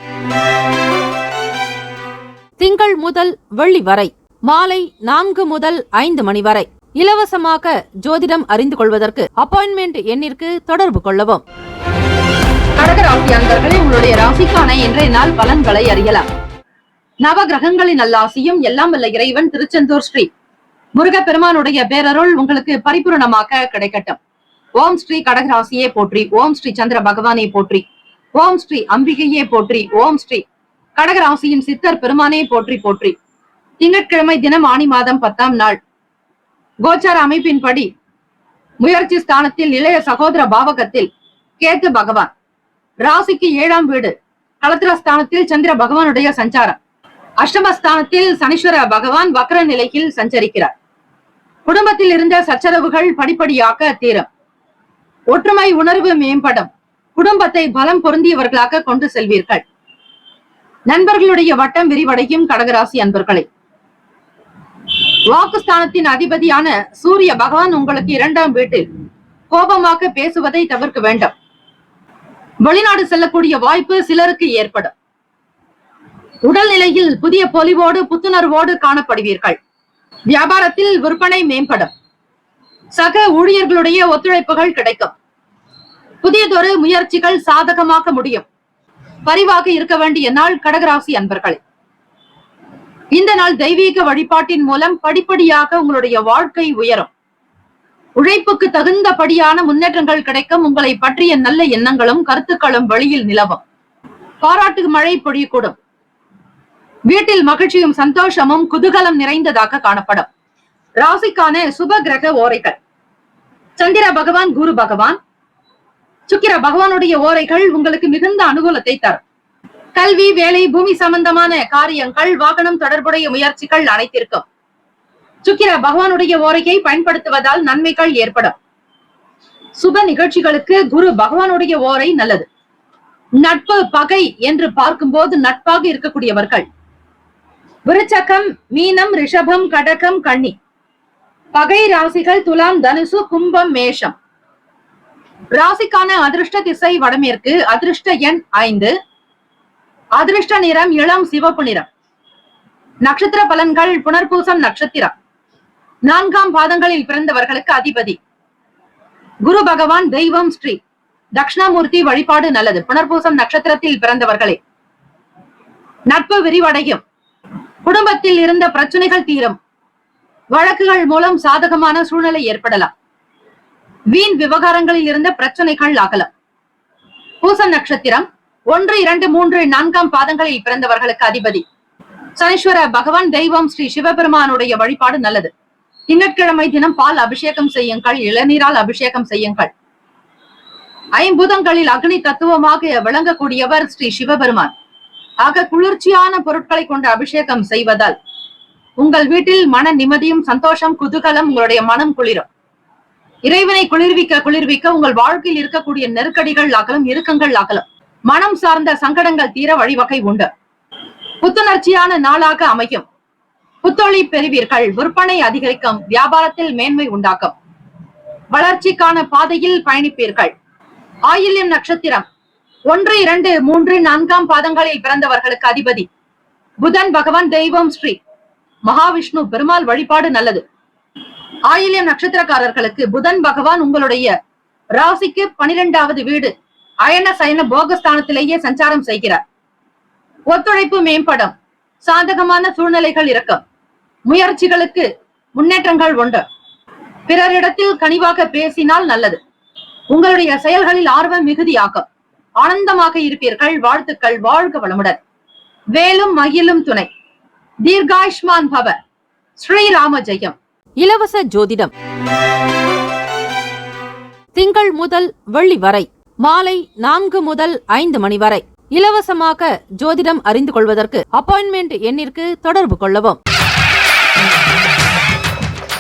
திங்கள் முதல் வெள்ளி வரை மாலை 4 முதல் 5 மணி வரை இலவசமாக ஜோதிடம் அறிந்து கொள்வதற்கு அப்பாயின்மெண்ட் எண்ணிற்கு தொடர்பு கொள்ளவும். கடகராசி அன்பர்களே, உங்களுடைய ராசிக்கான இன்றைய நாள் பலன்களை அறியலாம். நவ கிரகங்களின் நல்லாசியும் எல்லாம் வல்ல இறைவன் திருச்செந்தூர் ஸ்ரீ முருகப்பெருமானுடைய பேரருள் உங்களுக்கு பரிபூரணமாக கிடைக்கட்டும். ஓம் ஸ்ரீ கடகராசியே போற்றி. ஓம் ஸ்ரீ சந்திர பகவானே போற்றி. ஓம் ஸ்ரீ அம்பிகையே போற்றி. ஓம் ஸ்ரீ கடகராசியின் சித்தர் பெருமானே போற்றி போற்றி. திங்கட்கிழமை தினம் ஆனி மாதம் 10ஆம் நாள். கோச்சார அமைப்பின்படி முயற்சி ஸ்தானத்தில் இளைய சகோதர பாவகத்தில் கேத்து பகவான், ராசிக்கு 7ஆம் வீடு களத்திரஸ்தானத்தில் சந்திர பகவானுடைய சஞ்சாரம், அஷ்டமஸ்தானத்தில் சனீஸ்வர பகவான் வக்ர நிலையில் சஞ்சரிக்கிறார். குடும்பத்தில் இருந்த சச்சரவுகள் படிப்படியாக தீரும். ஒற்றுமை உணர்வு மேம்படும். குடும்பத்தை பலம் பொருந்தியவர்களாக கொண்டு செல்வீர்கள். நண்பர்களுடைய வட்டம் விரிவடையும். கடகராசி அன்பர்களே, வாக்குஸ்தானத்தின் அதிபதியான சூரிய பகவான் உங்களுக்கு 2ஆம் வீட்டில் கோபமாக பேசுவதை தவிர்க்க வேண்டும். வெளிநாடு செல்லக்கூடிய வாய்ப்பு சிலருக்கு ஏற்படும். உடல்நிலையில் புதிய பொலிவோடு புத்துணர்வோடு காணப்படுவீர்கள். வியாபாரத்தில் விற்பனை மேம்படும். சக ஊழியர்களுடைய ஒத்துழைப்புகள் கிடைக்கும். புதியதொரு முயற்சிகள் சாதகமாக முடியும். பரிவாக இருக்க வேண்டிய நாள் கடகராசி அன்பர்களே. இந்த நாள் தெய்வீக வழிபாட்டின் மூலம் படிப்படியாக உங்களுடைய வாழ்க்கை உயரும். உழைப்புக்கு தகுந்தபடியான முன்னேற்றங்கள் கிடைக்கும். உங்களை பற்றிய நல்ல எண்ணங்களும் கருத்துக்களும் வெளியில் நிலவும். பாராட்டு மழை பொழியக்கூடும். வீட்டில் மகிழ்ச்சியும் சந்தோஷமும் குதூகலம் நிறைந்ததாக காணப்படும். ராசிக்கான சுப கிரக ஓரைகள்: சந்திர பகவான், குரு பகவான், சுக்கிர பகவானுடைய ஓரைகள் உங்களுக்கு மிகுந்த அனுகூலத்தை தரும். கல்வி, வேலை, பூமி சம்பந்தமான காரியங்கள், வாகனம் தொடர்புடைய முயற்சிகள் அனைத்திற்கும் சுக்கிர பகவானுடைய ஓரையை பயன்படுத்துவதால் நன்மைகள் ஏற்படும். சுப நிகழ்ச்சிகளுக்கு குரு பகவானுடைய ஓரை நல்லது. நட்பு, பகை என்று பார்க்கும்போது நட்பாக இருக்கக்கூடியவர்கள் விருச்சகம், மீனம், ரிஷபம், கடகம், கன்னி. பகை ராசிகள் துலாம், தனுசு, கும்பம், மேஷம். ராசிக்கான அதிர்ஷ்ட திசை வடமேற்கு. அதிர்ஷ்ட எண் 5. அதிர்ஷ்ட நிறம் இளம் சிவப்பு நிறம். நட்சத்திர பலன்கள். புனர்பூசம் நட்சத்திரம் 4ஆம் பாதங்களில் பிறந்தவர்களுக்கு அதிபதி குரு பகவான். தெய்வம் ஸ்ரீ தட்சிணாமூர்த்தி வழிபாடு நல்லது. புனர்பூசம் நட்சத்திரத்தில் பிறந்தவர்களே நட்பு விரிவடையும். குடும்பத்தில் இருந்த பிரச்சனைகள் தீரும். வழக்குகள் மூலம் சாதகமான சூழ்நிலை ஏற்படலாம். வீண் விவகாரங்களில் இருந்த பிரச்சனைகள் அகலம். பூசம் நட்சத்திரம் 1, 2, 3, 4ஆம் பாதங்களில் பிறந்தவர்களுக்கு அதிபதி சனீஸ்வர பகவான். தெய்வம் ஸ்ரீ சிவபெருமானுடைய வழிபாடு நல்லது. திங்கட்கிழமை தினம் பால் அபிஷேகம் செய்யுங்கள். இளநீரால் அபிஷேகம் செய்யுங்கள். ஐம்பூதங்களில் அக்னி தத்துவமாக விளங்கக்கூடியவர் ஸ்ரீ சிவபெருமான். ஆக குளிர்ச்சியான பொருட்களை கொண்டு அபிஷேகம் செய்வதால் உங்கள் வீட்டில் மன நிம்மதியும் சந்தோஷம், குதூகலம், உங்களுடைய மனம் குளிரும். இறைவனை குளிர்விக்க உங்கள் வாழ்க்கையில் இருக்கக்கூடிய நெருக்கடிகள் அகலும், இறுக்கங்கள் அகலும். மனம் சார்ந்த சங்கடங்கள் தீர வழிவகை உண்டு. புத்துணர்ச்சியான நாளாக அமையும். புத்தொழி பெறுவீர்கள். விற்பனை அதிகரிக்கும். வியாபாரத்தில் மேன்மை உண்டாக்கும். வளர்ச்சிக்கான பாதையில் பயணிப்பீர்கள். ஆயில்யம் நட்சத்திரம் 1, 2, 3, 4ஆம் பாதங்களில் பிறந்தவர்களுக்கு அதிபதி புதன் பகவான். தெய்வம் ஸ்ரீ மகாவிஷ்ணு பெருமாள் வழிபாடு நல்லது. ஆயில்யம் நட்சத்திரக்காரர்களுக்கு புதன் பகவான் உங்களுடைய ராசிக்கு 12வது வீடு அயன சயன போகஸ்தானத்திலேயே சஞ்சாரம் செய்கிறார். ஒத்துழைப்பு மேம்படும். சாதகமான சூழ்நிலைகள் இருக்கும். முயற்சிகளுக்கு முன்னேற்றங்கள் உண்டு. பிறரிடத்தில் கனிவாக பேசினால் நல்லது. உங்களுடைய செயல்களில் ஆர்வம் மிகுதியாகும். ஆனந்தமாக இருப்பீர்கள். வாழ்த்துக்கள். வாழ்க வளமுடன். வேலும் மகிழும் துணை. தீர்காயுஷ்மான் பவ. ஸ்ரீராம ஜெயம். இலவச ஜோதிடம் திங்கள் முதல் வெள்ளி வரை மாலை 4 முதல் 5 மணி வரை இலவசமாக ஜோதிடம் அறிந்து கொள்வதற்கு அப்பாயின்மெண்ட் எண்ணிற்கு தொடர்பு கொள்ளவும்.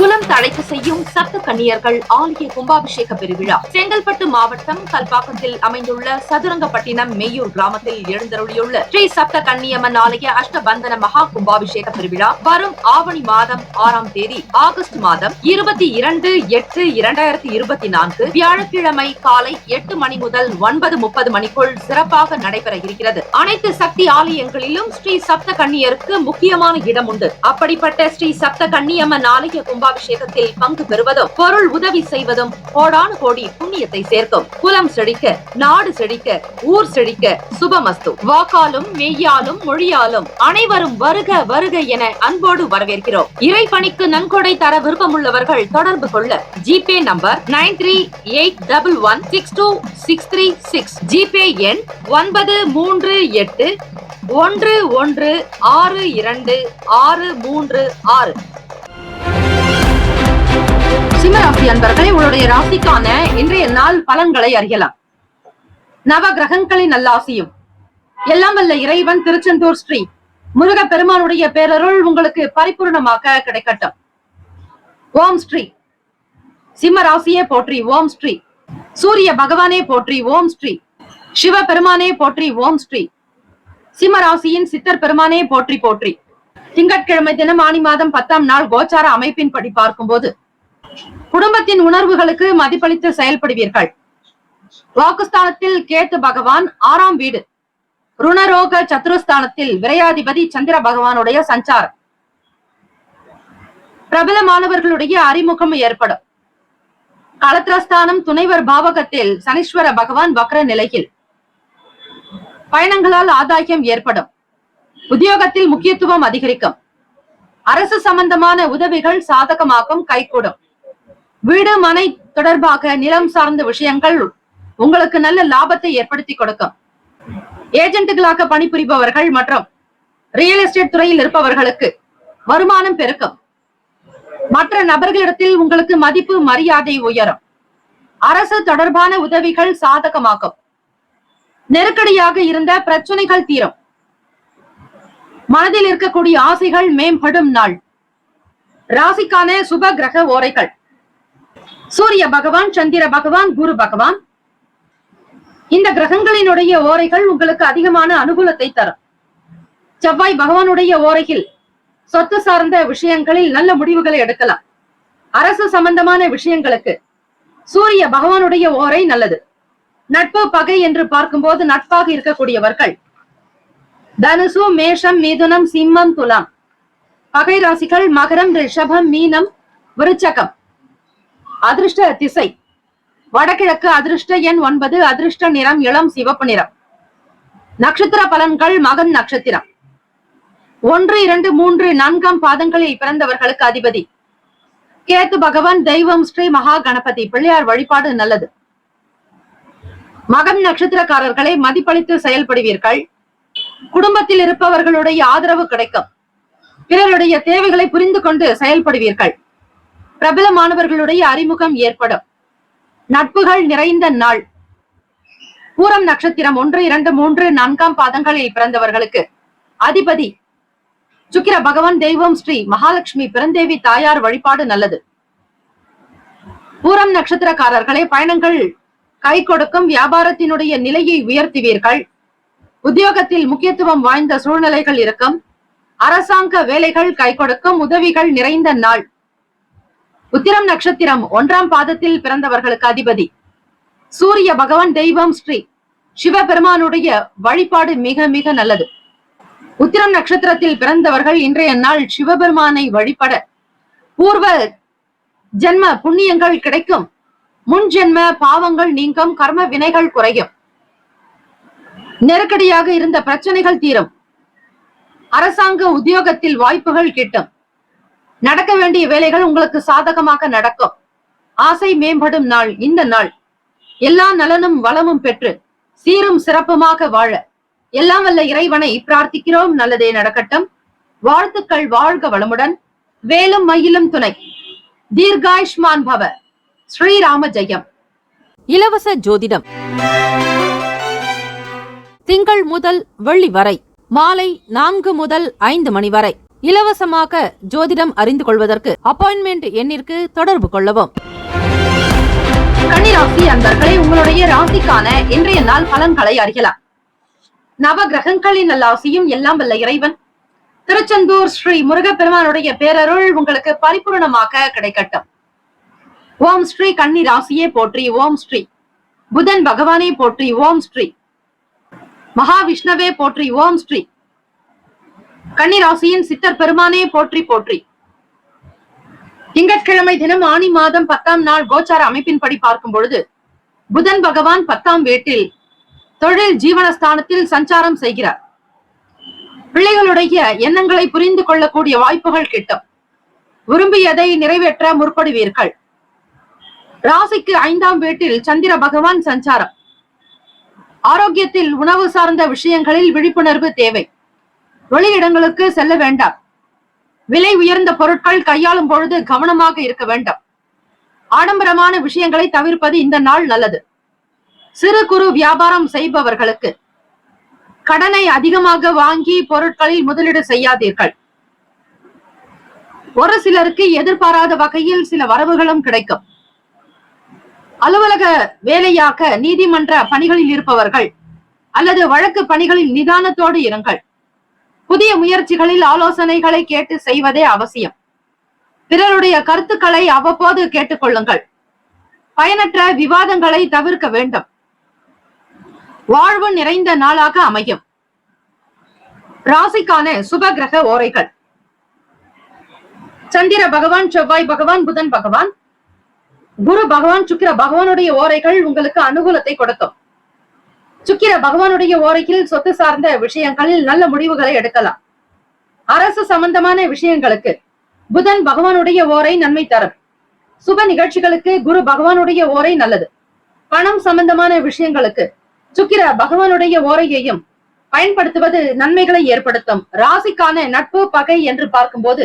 குலம் தழைக்க செய்யும் சப்த கன்னியர்கள் ஆலய கும்பாபிஷேக பெருவிழா செங்கல்பட்டு மாவட்டம் கல்பாக்கத்தில் அமைந்துள்ள சதுரங்கப்பட்டினம் மெய்யூர் கிராமத்தில் எழுந்தருளியுள்ள ஸ்ரீ சப்த கன்னியம்மன் ஆலய அஷ்டபந்தன மகா கும்பாபிஷேக பெருவிழா வரும் ஆவணி மாதம் 6ஆம் தேதி ஆகஸ்ட் மாதம் 22/8/2024 வியாழக்கிழமை காலை 8 மணி முதல் 9:30 மணிக்குள் சிறப்பாக நடைபெற இருக்கிறது. அனைத்து சக்தி ஆலயங்களிலும் ஸ்ரீ சப்த கன்னியருக்கு முக்கியமான இடம் உண்டு. அப்படிப்பட்ட ஸ்ரீ சப்த கன்னியம்மன் ஆலய கும்பாபிஷேகத்தில் பங்கு பெறுவதும் பொருள் உதவி செய்வதும் கோடானு கோடி புண்ணியத்தை சேர்க்கும். குலம் செழிக்க, நாடு செழிக்க, ஊர் செழிக்க சுபமஸ்து. வாக்காலும் மெய்யாலும் மொழியாலும் அனைவரும் வருக வருக என அன்போடு வரவேற்கிறோம். இறைப்பணிக்கு நன்கொடை தர விருப்பமுள்ளவர்கள் தொடர்பு கொள்ள ஜிபே நம்பர் 9381162636 ஜிபே எண் 9381162636. சிம்மராசி அன்பர்களே, உங்களுடைய ராசிக்கான இன்றைய நாள் பலன்களை அறியலாம். நவ கிரகங்களின் நல்லாசியும் எல்லாம் வல்ல இறைவன் திருச்செந்தூர் ஸ்ரீ முருக பெருமானுடைய பேரருள் உங்களுக்கு பரிபூர்ணமாக கிடைக்கட்டும். ஓம் ஸ்ரீ சிம்ம ராசியே போற்றி. ஓம் ஸ்ரீ சூரிய பகவானே போற்றி. ஓம் ஸ்ரீ சிவ பெருமானே போற்றி. ஓம் ஸ்ரீ சிம்ம ராசியின் சித்தர் பெருமானே போற்றி போற்றி. திங்கட்கிழமை தினம் ஆனி மாதம் 10ஆம் நாள் கோச்சார அமைப்பின்படி பார்க்கும்போது குடும்பத்தின் உணர்வுகளுக்கு மதிப்பளித்து செயல்படுவீர்கள். வாக்குஸ்தானத்தில் கேத்து பகவான் 6ஆம் வீடு ருணரோக சத்துருஸ்தானத்தில் விரையாதிபதி சந்திர பகவானுடைய சஞ்சாரம். பிரபலமானவர்களுடைய அறிமுகம் ஏற்படும். களத்திரஸ்தானம் துணைவர் பாவகத்தில் சனீஸ்வர பகவான் வக்ர நிலையில். பயணங்களால் ஆதாயம் ஏற்படும். உத்தியோகத்தில் முக்கியத்துவம் அதிகரிக்கும். அரசு சம்பந்தமான உதவிகள் சாதகமாகும், கைகூடும். வீடு மனை தொடர்பாக நிலம் சார்ந்த விஷயங்கள் உங்களுக்கு நல்ல லாபத்தை ஏற்படுத்தி கொடுக்கும். ஏஜென்ட்டுகளாக பணிபுரிபவர்கள் மற்றும் ரியல் எஸ்டேட் துறையில் இருப்பவர்களுக்கு வருமானம் பெருக்கும். மற்ற நபர்களிடத்தில் உங்களுக்கு மதிப்பு மரியாதை உயரும். அரசு தொடர்பான உதவிகள் சாதகமாகும். நெருக்கடியாக இருந்த பிரச்சனைகள் தீரும். மனதில் இருக்கக்கூடிய ஆசைகள் மேம்படும் நாள். ராசிக்கான சுப கிரக ஓரைகள்: சூரிய பகவான், சந்திர பகவான், குரு பகவான். இந்த கிரகங்களினுடைய ஓரைகள் உங்களுக்கு அதிகமான அனுகூலத்தை தரும். செவ்வாய் பகவானுடைய ஓரையில் சொத்து சார்ந்த விஷயங்களில் நல்ல முடிவுகளை எடுக்கலாம். அரசு சம்பந்தமான விஷயங்களுக்கு சூரிய பகவானுடைய ஓரை நல்லது. நட்பு பகை என்று பார்க்கும்போது நட்பாக இருக்கக்கூடியவர்கள் தனுசு, மேஷம், மிதுனம், சிம்மம், துலாம். பகை ராசிகள் மகரம், ரிஷபம், மீனம், விருச்சகம். அதிர்ஷ்ட திசை வடகிழக்கு. அதிர்ஷ்ட எண் 9. அதிர்ஷ்ட நிறம் இளம் சிவப்பு நிறம். நட்சத்திர பலன்கள்: மகன் நட்சத்திரம் 1, 2, 3, 4 பாதங்களில் பிறந்தவர்களுக்கு அதிபதி கேத்து பகவான். தெய்வம் ஸ்ரீ மகா கணபதி. பிள்ளையார் வழிபாடு நல்லது. மகன் நட்சத்திரக்காரர்களை மதிப்பளித்து செயல்படுவீர்கள். குடும்பத்தில் இருப்பவர்களுடைய ஆதரவு கிடைக்கும். பிறருடைய தேவைகளை புரிந்து கொண்டு செயல்படுவீர்கள். பிரபலமானவர்களுடைய அறிமுகம் ஏற்படும். நட்புகள் நிறைந்த நாள். பூரம் நட்சத்திரம் 1, 2, 3, 4 பாதங்களில் பிறந்தவர்களுக்கு அதிபதி சுக்கிர பகவான். தெய்வம் ஸ்ரீ மகாலட்சுமி. பிறந்தேவி தாயார் வழிபாடு நல்லது. பூரம் நட்சத்திரக்காரர்களே, பயணங்கள் கை கொடுக்கும். வியாபாரத்தினுடைய நிலையை உயர்த்துவீர்கள். உத்தியோகத்தில் முக்கியத்துவம் வாய்ந்த சூழ்நிலைகள் இருக்கும். அரசாங்க வேலைகள் கை கொடுக்கும். உதவிகள் நிறைந்த நாள். உத்திரம் நட்சத்திரம் 1 பாதத்தில் பிறந்தவர்களுக்கு அதிபதி சூரிய பகவான். தெய்வம் ஸ்ரீ சிவபெருமானுடைய வழிபாடு மிக மிக நல்லது. உத்திரம் நட்சத்திரத்தில் பிறந்தவர்கள் இன்றைய நாள் சிவபெருமானை வழிபட பூர்வ ஜென்ம புண்ணியங்கள் கிடைக்கும். முன் ஜென்ம பாவங்கள் நீங்கும். கர்ம வினைகள் குறையும். நெருக்கடியாக இருந்த பிரச்சனைகள் தீரும். அரசாங்க உத்தியோகத்தில் வாய்ப்புகள் கிட்டும். நடக்க வேண்டிய வேலைகள் உங்களுக்கு சாதகமாக நடக்கும். ஆசை மேம்படும் நாள் இந்த நாள். எல்லா நலனும் வளமும் பெற்று சீரும் சிறப்புமாக வாழ எல்லாம் வல்ல இறைவனை பிரார்த்திக்கிறோம். நல்லதே நடக்கட்டும். வாழ்த்துக்கள். வாழ்க வளமுடன். வேலும் மயிலும் துணை. தீர்காயுஷ்மான் பவ. ஸ்ரீராம ஜெயம். இலவச ஜோதிடம் திங்கள் முதல் வெள்ளி வரை மாலை 4 முதல் 5 மணி வரை இலவசமாக ஜோதிடம் அறிந்து கொள்வதற்கு அப்பாயின்மெண்ட் எண்ணிற்கு தொடர்பு கொள்ளவும். கன்னிராசி அன்பர்களே, உங்களுடைய ராசிக்கான இன்றைய நாள் பலன்களை அறியலாம். நவ கிரகங்களின் நல்லாசியும் எல்லாம் வல்ல இறைவன் திருச்செந்தூர் ஸ்ரீ முருகப்பெருமானுடைய பேரருள் உங்களுக்கு பரிபூர்ணமாக கிடைக்கட்டும். ஓம் ஸ்ரீ கன்னி ராசியே போற்றி. ஓம் ஸ்ரீ புதன் பகவானே போற்றி. ஓம் ஸ்ரீ மகாவிஷ்ணவே போற்றி. ஓம் ஸ்ரீ கன்னிராசியின் சித்தர் பெருமானே போற்றி போற்றி. திங்கட்கிழமை தினம் ஆனி மாதம் 10ஆம் நாள் கோச்சார அமைப்பின்படி பார்க்கும் பொழுது புதன் பகவான் 10ஆம் வீட்டில் தொழில் ஜீவனஸ்தானத்தில் சஞ்சாரம் செய்கிறார். பிள்ளைகளுடைய எண்ணங்களை புரிந்து கொள்ளக்கூடிய வாய்ப்புகள் கிட்டும். விரும்பியதை நிறைவேற்ற முற்படுவீர்கள். ராசிக்கு 5ஆம் வீட்டில் சந்திர பகவான் சஞ்சாரம். ஆரோக்கியத்தில் உணவு சார்ந்த விஷயங்களில் விழிப்புணர்வு தேவை. வெளியிடங்களுக்கு செல்ல வேண்டாம். விலை உயர்ந்த பொருட்கள் கையாளும் பொழுது கவனமாக இருக்க வேண்டும். ஆடம்பரமான விஷயங்களை தவிர்ப்பது இந்த நாள் நல்லது. சிறு குறு வியாபாரம் செய்பவர்களுக்கு கடனை அதிகமாக வாங்கி பொருட்களில் முதலீடு செய்யாதீர்கள். ஒரு சிலருக்கு எதிர்பாராத வகையில் சில வரவுகளும் கிடைக்கும். அலுவலக வேலையாக நீதிமன்ற பணிகளில் இருப்பவர்கள் அல்லது வழக்கு பணிகளில் நிதானத்தோடு இருங்கள். புதிய முயற்சிகளில் ஆலோசனைகளை கேட்டு செய்வதே அவசியம். பிறருடைய கருத்துக்களை அவ்வப்போது கேட்டுக்கொள்ளுங்கள். பயனற்ற விவாதங்களை தவிர்க்க வேண்டும். வாழ்வு நிறைந்த நாளாக அமையும். ராசிக்கான சுப கிரக ஓரைகள்: சந்திர பகவான், செவ்வாய் பகவான், புதன் பகவான், குரு பகவான், சுக்கிர பகவானுடைய ஓரைகள் உங்களுக்கு அனுகூலத்தை கொடுக்கும். சுக்கிர பகவானுடைய ஓரையில் சொத்து சார்ந்த விஷயங்களில் நல்ல முடிவுகளை எடுக்கலாம். அரசு சம்பந்தமான விஷயங்களுக்கு புதன் பகவானுடைய ஓரை நன்மை தரும். சுப நிகழ்ச்சிகளுக்கு குரு பகவானுடைய ஓரை நல்லது. பணம் சம்பந்தமான விஷயங்களுக்கு சுக்கிர பகவானுடைய ஓரையையும் பயன்படுத்துவது நன்மைகளை ஏற்படுத்தும். ராசிக்கான நட்பு பகை என்று பார்க்கும்போது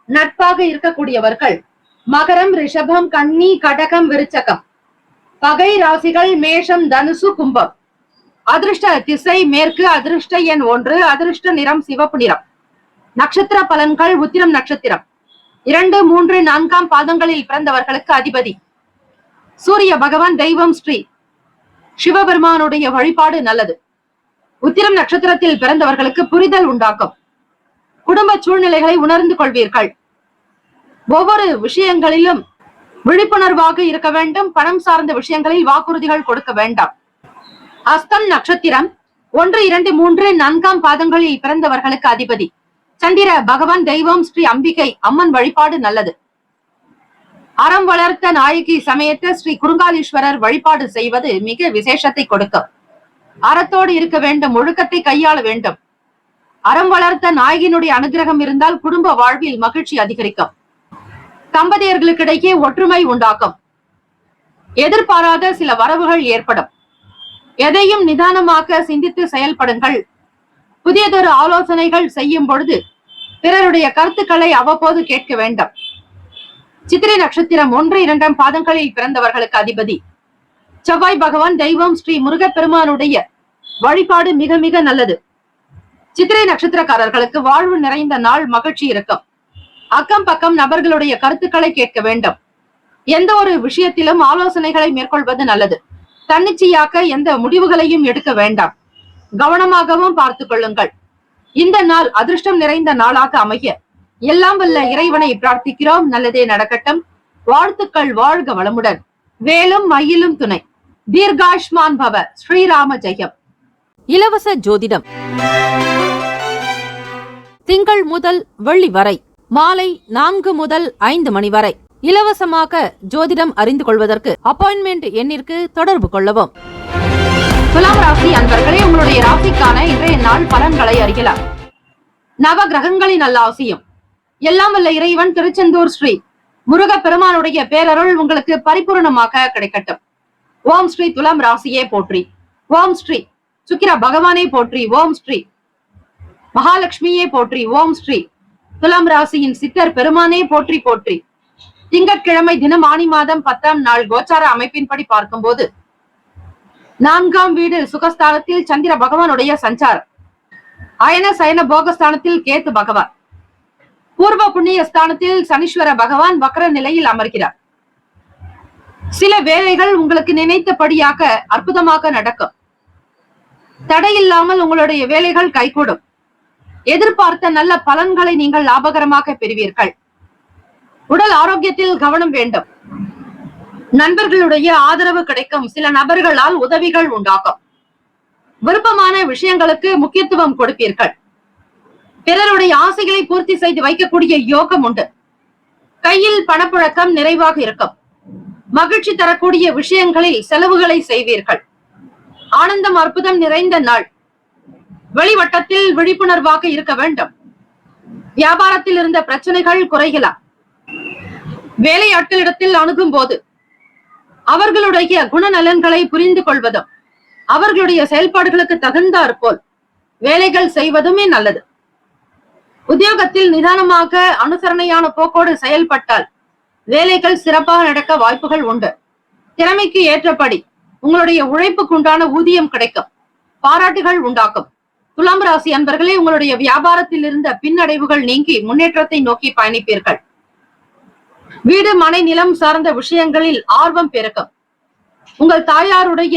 நட்பாக இருக்கக்கூடியவர்கள் மகரம், ரிஷபம், கன்னி, கடகம், விருச்சகம். பகை ராசிகள் மேஷம், தனுசு, கும்பம். அதிர்ஷ்ட திசை மேற்கு. அதிர்ஷ்ட எண் 1. அதிர்ஷ்ட நிறம் சிவப்பு நிறம். நட்சத்திர பலன்கள். உத்திரம் நட்சத்திரம் 2, 3, 4 பாதங்களில் பிறந்தவர்களுக்கு அதிபதி சூரிய பகவான். தெய்வம் ஸ்ரீ சிவபெருமானுடைய வழிபாடு நல்லது. உத்திரம் நட்சத்திரத்தில் பிறந்தவர்களுக்கு புரிதல் உண்டாக்கும். குடும்ப சூழ்நிலைகளை உணர்ந்து கொள்வீர்கள். ஒவ்வொரு விஷயங்களிலும் விழிப்புணர்வாக இருக்க வேண்டும். பணம் சார்ந்த விஷயங்களில் வாக்குறுதிகள் கொடுக்க வேண்டாம். அஸ்தம் நட்சத்திரம் 1, 2, 3, 4 பாதங்களில் பிறந்தவர்களுக்கு அதிபதி சந்திர பகவான். தெய்வம் ஸ்ரீ அம்பிகை அம்மன் வழிபாடு நல்லது. அறம் வளர்த்த நாயகி சமேத ஸ்ரீ குருங்காலீஸ்வரர் வழிபாடு செய்வது மிக விசேஷத்தை கொடுக்கும். அறத்தோடு இருக்க வேண்டும். ஒழுக்கத்தை கையாள வேண்டும். அறம் வளர்த்த நாயகியினுடைய அனுகிரகம் இருந்தால் குடும்ப வாழ்வில் மகிழ்ச்சி அதிகரிக்கும். தம்பதியர்களுக்கிடையே ஒற்றுமை உண்டாக்கும். எதிர்பாராத சில வரவுகள் ஏற்படும். எதையும் நிதானமாக சிந்தித்து செயல்படுங்கள். புதியதொரு ஆலோசனைகள் செய்யும் பொழுது பிறருடைய கருத்துக்களை அவ்வப்போது கேட்க வேண்டும். சித்திரை நட்சத்திரம் 1, 2 பாதங்களில் பிறந்தவர்களுக்கு அதிபதி செவ்வாய் பகவான். தெய்வம் ஸ்ரீ முருகப்பெருமானுடைய வழிபாடு மிக மிக நல்லது. சித்திரை நட்சத்திரக்காரர்களுக்கு வாழ்வு நிறைந்த நாள். மகிழ்ச்சி இருக்கும். அக்கம் பக்கம் நபர்களுடைய கருத்துக்களை கேட்க வேண்டும். எந்த ஒரு விஷயத்திலும் ஆலோசனைகளை மேற்கொள்வது நல்லது. தன்னிச்சையாக எந்த முடிவுகளையும் எடுக்க வேண்டாம். கவனமாகவும் பார்த்துக் கொள்ளுங்கள். இந்த நாள் அதிர்ஷ்டம் நிறைந்த நாளாக அமைய எல்லாம் வல்ல இறைவனை பிரார்த்திக்கிறோம். நல்லதே நடக்கட்டும். வாழ்த்துக்கள். வாழ்க வளமுடன். வேலும் மயிலும் துணை. தீர்காயுஷ்மான் பவ. ஸ்ரீராம ஜெயம். இலவச ஜோதிடம் திங்கள் முதல் வெள்ளி வரை மாலை 4 முதல் 5 மணி வரை இலவசமாக ஜோதிடம் அறிந்து கொள்வதற்கு அப்பாயின்மெண்ட் எண்ணிற்கு தொடர்பு கொள்ளவும். துலாம் ராசி அன்பர்களே, உங்களுடைய ராசிக்கான இன்றைய நாள் பலன்களை அறியலாம். நவ கிரகங்களின் நல்லாசியும் எல்லாம் வல்ல இறைவன் திருச்செந்தூர் ஸ்ரீ முருக பெருமானுடைய பேரருள் உங்களுக்கு பரிபூர்ணமாக கிடைக்கட்டும். ஓம் ஸ்ரீ துலாம் ராசியே போற்றி. ஓம் ஸ்ரீ சுக்கிர பகவானே போற்றி. ஓம் ஸ்ரீ மகாலட்சுமியே போற்றி. ஓம் ஸ்ரீ துலாம் ராசியின் சித்தர் பெருமானே போற்றி போற்றி. திங்கட்கிழமை தினம் ஆனி மாதம் 10ஆம் நாள் கோச்சார அமைப்பின்படி பார்க்கும்போது 4ஆம் வீடு சுகஸ்தானத்தில் சந்திர பகவானுடைய சஞ்சாரம். அயன சயன போகஸ்தானத்தில் கேத்து பகவான். பூர்வ புண்ணிய ஸ்தானத்தில் சனீஸ்வர பகவான் வக்ர நிலையில் அமர்கிறார். சில வேலைகள் உங்களுக்கு நினைத்தபடியாக அற்புதமாக நடக்கும். தடையில்லாமல் உங்களுடைய வேலைகள் கைகூடும். எதிர்பார்த்த நல்ல பலன்களை நீங்கள் லாபகரமாக பெறுவீர்கள். உடல் ஆரோக்கியத்தில் கவனம் வேண்டும். நண்பர்களுடைய ஆதரவு கிடைக்கும். சில நபர்களால் உதவிகள் உண்டாகும். விருப்பமான விஷயங்களுக்கு முக்கியத்துவம் கொடுப்பீர்கள். பிறருடைய ஆசைகளை பூர்த்தி செய்து வைக்கக்கூடிய யோகம் உண்டு. கையில் பணப்புழக்கம் நிறைவாக இருக்கும். மகிழ்ச்சி தரக்கூடிய விஷயங்களில் செலவுகளை செய்வீர்கள். ஆனந்தம் அற்புதம் நிறைந்த நாள். வெளிவட்டத்தில் விழிப்புணர்வாக இருக்க வேண்டும். வியாபாரத்தில் இருந்த பிரச்சனைகள் குறையலாம். வேலையாட்களிடத்தில் அணுகும் போது அவர்களுடைய குணநலன்களை புரிந்து கொள்வதும் அவர்களுடைய செயல்பாடுகளுக்கு தகுந்தாற்போல் வேலைகள் செய்வதுமே நல்லது. உத்தியோகத்தில் நிதானமாக அனுசரணையான போக்கோடு செயல்பட்டால் வேலைகள் சிறப்பாக நடக்க வாய்ப்புகள் உண்டு. திறமைக்கு ஏற்றபடி உங்களுடைய உழைப்புக்குண்டான ஊதியம் கிடைக்கும். பாராட்டுகள் உண்டாக்கும். துலாம் ராசி அன்பர்களே, உங்களுடைய வியாபாரத்தில் இருந்த பின்னடைவுகள் நீங்கி முன்னேற்றத்தை நோக்கி பயணிப்பீர்கள். வீடு மனை நிலம் சார்ந்த விஷயங்களில் ஆர்வம் பெருக்கும். உங்கள் தாயாருடைய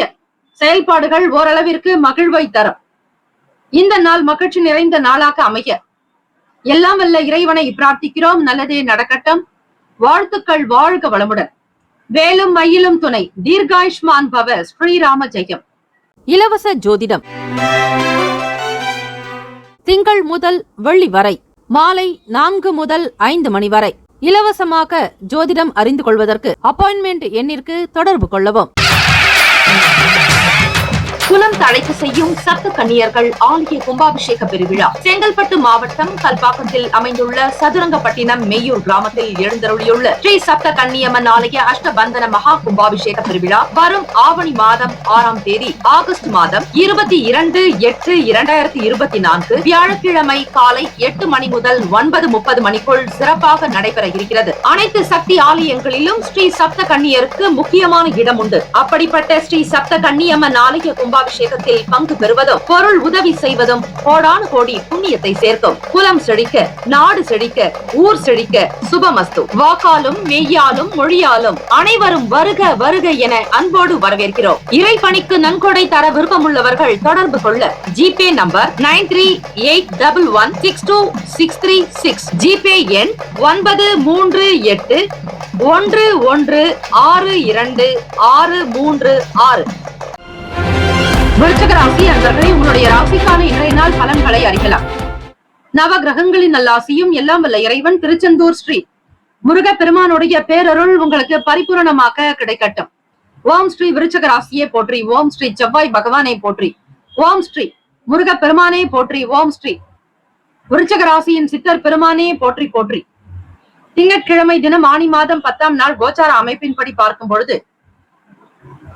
செயல்பாடுகள் ஓரளவிற்கு மகிழ்வை தரும். இந்த நாள் மகிழ்ச்சி நிறைந்த நாளாக அமைய எல்லாம் வல்ல இறைவனை பிரார்த்திக்கிறோம். நல்லதே நடக்கட்டும். வாழ்த்துக்கள். வாழ்க வளமுடன். வேலும் மயிலும் துணை. தீர்காயுஷ்மான் பவ. ஸ்ரீராம ஜெயம். இலவச ஜோதிடம் திங்கள் முதல் வெள்ளி வரை மாலை 4 முதல் 5 மணி வரை இலவசமாக ஜோதிடம் அறிந்து கொள்வதற்கு அப்பாயின்மெண்ட் எண்ணிற்கு தொடர்பு கொள்ளவும். குலம் தழைக்கு செய்யும் சப்த கன்னியர்கள் ஆலய கும்பாபிஷேக பெருவிழா செங்கல்பட்டு மாவட்டம் கல்பாக்கத்தில் அமைந்துள்ள சதுரங்கப்பட்டினம் மெய்யூர் கிராமத்தில் எழுந்தருளியுள்ள ஸ்ரீ சப்த கன்னியம்மன் ஆலய அஷ்டபந்தன மகா கும்பாபிஷேக பெருவிழா வரும் ஆவணி மாதம் 6ஆம் தேதி ஆகஸ்ட் மாதம் 22/8/2024 வியாழக்கிழமை காலை 8 மணி முதல் 9:30 மணிக்குள் சிறப்பாக நடைபெற இருக்கிறது. அனைத்து சக்தி ஆலயங்களிலும் ஸ்ரீ சப்த கன்னியருக்கு முக்கியமான இடம் உண்டு. அப்படிப்பட்ட ஸ்ரீ சப்த கன்னியம்மன் ஆலய கும்பாபிஷேக கும்பாபிஷேகத்தில் பங்கு பெறுவதும் பொருள் உதவி செய்வதும் கோடானு கோடி புண்ணியத்தை சேர்க்கும். குலம் செழிக்க, நாடு செழிக்க, ஊர் செழிக்க சுபமஸ்து. வாக்காலும் மெய்யாலும் மொழியாலும் அனைவரும் வருக வருக என அன்போடு வரவேற்கிறோம். இறைப்பணிக்கு நன்கொடை தர விருப்பமுள்ளவர்கள் தொடர்பு கொள்ள ஜிபே நம்பர் 9381162636, ஜிபே எண் 9381162636. விருச்சிக ராசி அன்பர்களே, உங்களுடைய ராசிக்கான இன்றைய நாள் பலன்களை அறியலாம். நவ கிரகங்களின் நல்லாசியும் எல்லாம் வல்ல இறைவன் திருச்செந்தூர் ஸ்ரீ முருக பெருமானுடைய பேரருள் உங்களுக்கு பரிபூரணமாக கிடைக்கட்டும். ஓம் ஸ்ரீ விருச்சிக ராசியை போற்றி, ஓம் ஸ்ரீ செவ்வாய் பகவானை போற்றி, ஓம் ஸ்ரீ முருக பெருமானே போற்றி, ஓம் ஸ்ரீ விருச்சிக ராசியின் சித்தர் பெருமானே போற்றி போற்றி. திங்கட்கிழமை தினம் ஆனி மாதம் 10ஆம் நாள் கோச்சார அமைப்பின்படி பார்க்கும் பொழுது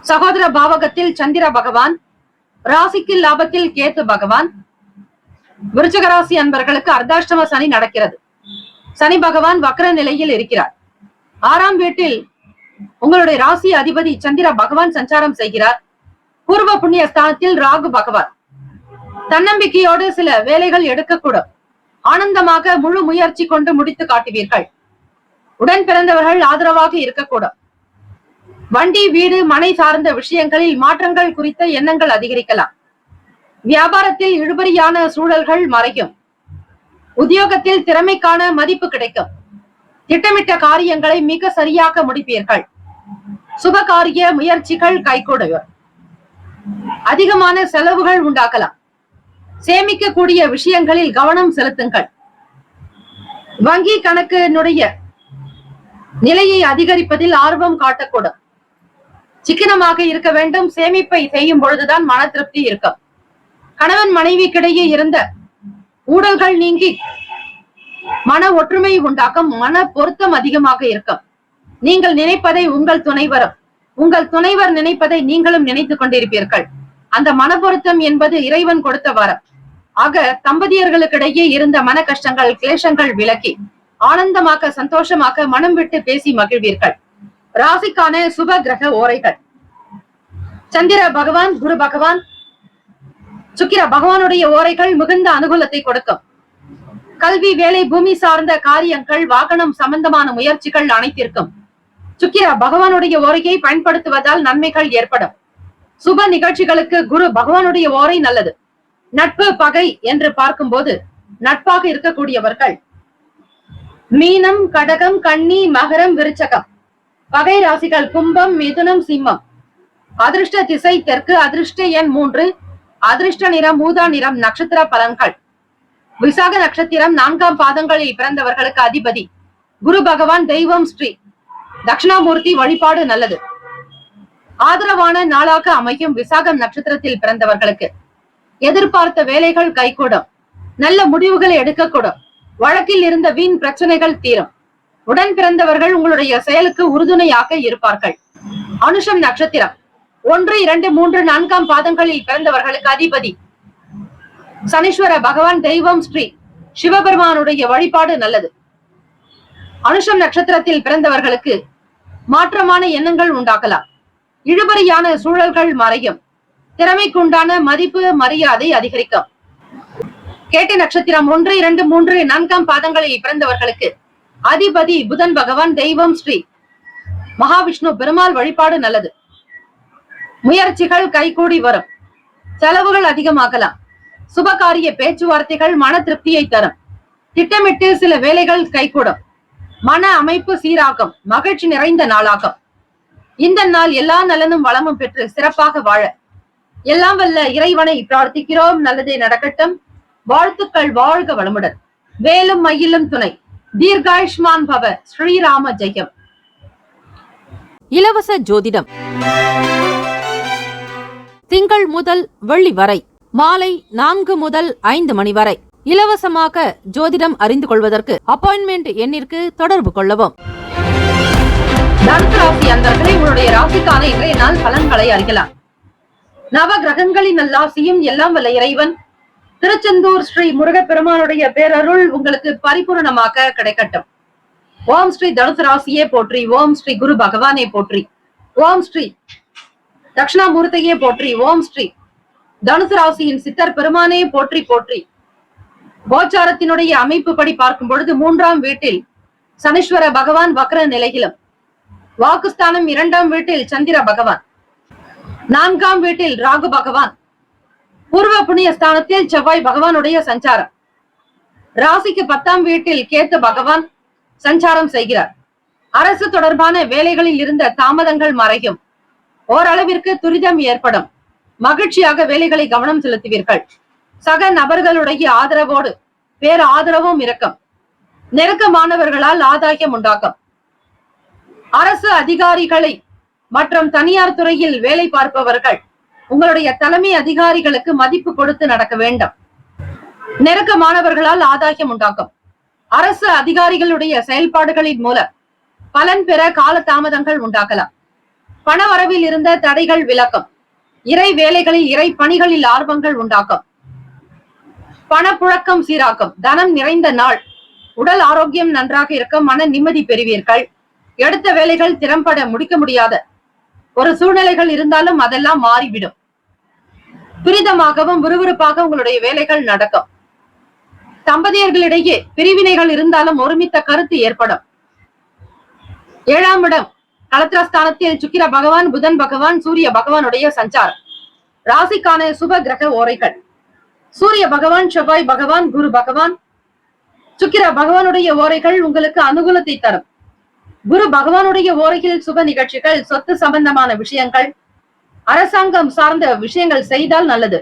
சகோதர பாவகத்தில் சந்திர பகவான், ராசிக்கு லாபத்தில் கேத்து பகவான். விருச்சிக ராசி அன்பர்களுக்கு அர்த்தாஷ்டம சனி நடக்கிறது. சனி பகவான் வக்ர நிலையில் இருக்கிறார். 6ஆம் வீட்டில் உங்களுடைய ராசி அதிபதி சந்திர பகவான் சஞ்சாரம் செய்கிறார். பூர்வ புண்ணிய ஸ்தானத்தில் ராகு பகவான். தன்னம்பிக்கையோடு சில வேலைகள் எடுக்கக்கூடும். ஆனந்தமாக முழு முயற்சி கொண்டு முடித்து காட்டுவீர்கள். உடன் பிறந்தவர்கள் ஆதரவாக இருக்கக்கூடும். வண்டி, வீடு, மனை சார்ந்த விஷயங்களில் மாற்றங்கள் குறித்த எண்ணங்கள் அதிகரிக்கலாம். வியாபாரத்தில் இழுபறியான சூழல்கள் மறையும். உத்தியோகத்தில் திறமைக்கான மதிப்பு கிடைக்கும். திட்டமிட்ட காரியங்களை மிக சரியாக முடிப்பீர்கள். சுபகாரிய முயற்சிகள் கைகூடும். அதிகமான செலவுகள் உண்டாக்கலாம். சேமிக்கக்கூடிய விஷயங்களில் கவனம் செலுத்துங்கள். வங்கி கணக்கினுடைய நிலையை அதிகரிப்பதில் ஆர்வம் காட்டக்கூடும். சிக்கனமாக இருக்க வேண்டும். சேமிப்பை செய்யும் பொழுதுதான் மன திருப்தி இருக்கும். கணவன் மனைவிக்கிடையே இருந்த ஊழல்கள் நீங்கி மன ஒற்றுமை உண்டாக்கும். மன பொருத்தம் அதிகமாக இருக்கும். நீங்கள் நினைப்பதை உங்கள் துணைவரும், உங்கள் துணைவர் நினைப்பதை நீங்களும் நினைத்துக் கொண்டிருப்பீர்கள். அந்த மன பொருத்தம் என்பது இறைவன் கொடுத்த வரம். ஆக தம்பதியர்களுக்கிடையே இருந்த மன கஷ்டங்கள், கிளேசங்கள் விலக்கி ஆனந்தமாக, சந்தோஷமாக மனம் விட்டு பேசி மகிழ்வீர்கள். ராசிக்கான சுப கிரக ஓரைகள். சந்திர பகவான், குரு பகவான், சுக்கிர பகவானுடைய ஓரைகள் மிகுந்த அனுகூலத்தை கொடுக்கும். கல்வி, வேலை, பூமி சார்ந்த காரியங்கள், வாகனம் சம்பந்தமான முயற்சிகள் அனைத்திற்கும் சுக்கிர பகவானுடைய ஓரையை பயன்படுத்துவதால் நன்மைகள் ஏற்படும். சுப நிகழ்ச்சிகளுக்கு குரு பகவானுடைய ஓரை நல்லது. நட்பு, பகை என்று பார்க்கும்போது நட்பாக இருக்கக்கூடியவர்கள் மீனம், கடகம், கன்னி, மகரம், விருச்சகம். பகை ராசிகள் கும்பம், மிதுனம், சிம்மம். அதிர்ஷ்ட திசை தெற்கு. அதிர்ஷ்ட எண் 3. அதிர்ஷ்ட நிறம் ஊதா நிறம். நட்சத்திர பலன்கள். விசாக நட்சத்திரம் 4ஆம் பாதங்களில் பிறந்தவர்களுக்கு அதிபதி குரு பகவான். தெய்வம் ஸ்ரீ தட்சிணாமூர்த்தி வழிபாடு நல்லது. ஆதரவான நாளாக அமையும். விசாகம் நட்சத்திரத்தில் பிறந்தவர்களுக்கு எதிர்பார்த்த வேலைகள் கைகூடும். நல்ல முடிவுகளை எடுக்கக்கூடும். வழக்கில் இருந்த வீண் பிரச்சனைகள் தீரும். உடன் பிறந்தவர்கள் உங்களுடைய செயலுக்கு உறுதுணையாக இருப்பார்கள். அனுஷம் நட்சத்திரம் 1, 2, 3, 4ஆம் பாதங்களில் பிறந்தவர்களுக்கு அதிபதி சனீஸ்வர பகவான். தெய்வம் ஸ்ரீ சிவபெருமானுடைய வழிபாடு நல்லது. அனுஷம் நட்சத்திரத்தில் பிறந்தவர்களுக்கு மாற்றமான எண்ணங்கள் உண்டாக்கலாம். இழுபறியான சூழல்கள் மறையும். திறமைக்குண்டான மதிப்பு, மரியாதை அதிகரிக்கும். கேட்டை நட்சத்திரம் 1, 2, 3, 4ஆம் பாதங்களில் பிறந்தவர்களுக்கு அதிபதி புதன் பகவான். தெய்வம் ஸ்ரீ மகாவிஷ்ணு பெருமாள் வழிபாடு நல்லது. முயற்சிகள் கைகூடி வரும். செலவுகள் அதிகமாகலாம். சுபகாரிய பேச்சுவார்த்தைகள் மன திருப்தியை தரும். திட்டமிட்டு சில வேலைகள் கைகூடும். மன அமைப்பு சீராகும். மகிழ்ச்சி நிறைந்த நாளாகும். இந்த நாள் எல்லா நலனும் வளமும் பெற்று சிறப்பாக வாழ எல்லாம் வல்ல இறைவனை பிரார்த்திக்கிறோம். நல்லதே நடக்கட்டும். வாழ்த்துக்கள். வாழ்க வளமுடன். வேலும் மயிலும் துணை. தீர்காயுஷ்மான் பவ. ஸ்ரீராம ஜெயம். இலவச ஜோதிடம் திங்கள் முதல் வெள்ளி வரை மாலை 4 முதல் 5 மணி வரை இலவசமாக ஜோதிடம் அறிந்து கொள்வதற்கு அப்பாயின்மெண்ட் எண்ணிற்கு தொடர்பு கொள்ளவும். தனுசு ராசி அன்பர்களே, உங்களுடைய ராசிக்கான இன்றைய நாள் பலன்களை அறியலாம். நவ கிரகங்களின் நல்லாசியும் எல்லாம் வல்ல இறைவன் திருச்செந்தூர் ஸ்ரீ முருகப்பெருமானுடைய பேரருள் உங்களுக்கு பரிபூர்ணமாக கிடைக்கட்டும். ஓம் ஸ்ரீ தனுசு ராசியே போற்றி. ஓம் ஸ்ரீ குரு பகவானே போற்றி. ஓம் ஸ்ரீ தட்சிணாமூர்த்தியே போற்றி. ஓம் ஸ்ரீ தனுசு ராசியின் சித்தர் பெருமானே போற்றி போற்றி. கோச்சாரத்தினுடைய அமைப்பு படி பார்க்கும் பொழுது 3ஆம் வீட்டில் சனீஸ்வர பகவான் வக்ர நிலையிலும், வாக்குஸ்தானம் 2ஆம் வீட்டில் சந்திர பகவான், 4ஆம் வீட்டில் ராகு பகவான், பூர்வ புண்ணிய ஸ்தானத்தில் செவ்வாய் பகவானுடைய சஞ்சாரம், ராசிக்கு 10ஆம் வீட்டில் கேத்து பகவான் சஞ்சாரம் செய்கிறார். அரசு தொடர்பான வேலைகளில் இருந்த தாமதங்கள் மறையும். ஓரளவிற்கு துரிதம் ஏற்படும். மகிழ்ச்சியாக வேலைகளை கவனம் செலுத்துவீர்கள். சக நபர்களுடைய ஆதரவோடு பேர் ஆதரவும் இருக்கும். நெருக்கமானவர்களால் ஆதாயம் உண்டாகும். அரசு அதிகாரிகளை மற்றும் தனியார் துறையில் வேலை பார்ப்பவர்கள் உங்களுடைய தலைமை அதிகாரிகளுக்கு மதிப்பு கொடுத்து நடக்க வேண்டும். நெருக்கமானவர்களால் ஆதாயம் உண்டாகும். அரசு அதிகாரிகளுடைய செயல்பாடுகளின் மூலம் பலன் பெற கால தாமதங்கள் உண்டாகலாம். பண வரவில் இருந்த தடைகள் விலக்கும். இறை வேலைகளில் இறை பணிகளில் ஆர்வங்கள் உண்டாகும். பணப்புழக்கம் சீராக்கும். தனம் நிறைந்த நாள். உடல் ஆரோக்கியம் நன்றாக இருக்கும். மன நிம்மதி பெறுவீர்கள். எடுத்த வேலைகள் திறம்பட முடிக்க முடியாத ஒரு சூழ்நிலைகள் இருந்தாலும் அதெல்லாம் மாறிவிடும். துரிதமாகவும் விறுவிறுப்பாக உங்களுடைய வேலைகள் நடக்கும். தம்பதியர்களிடையே பிரிவினைகள் இருந்தாலும் ஒருமித்த கருத்து ஏற்படும். 7ஆம் இடம் களத்திரஸ்தானத்தில் சுக்கிர பகவான், புதன் பகவான், சூரிய பகவானுடைய சஞ்சாரம். ராசிக்கான சுப கிரக ஓரைகள். சூரிய பகவான், செவ்வாய் பகவான், குரு பகவான், சுக்கிர பகவானுடைய ஓரைகள் உங்களுக்கு அனுகூலத்தை தரும். குரு பகவானுடைய ஓரையில் சுப நிகழ்ச்சிகள், சொத்து சம்பந்தமான விஷயங்கள், அரசாங்கம் சார்ந்த விஷயங்கள் செய்தால் நல்லது.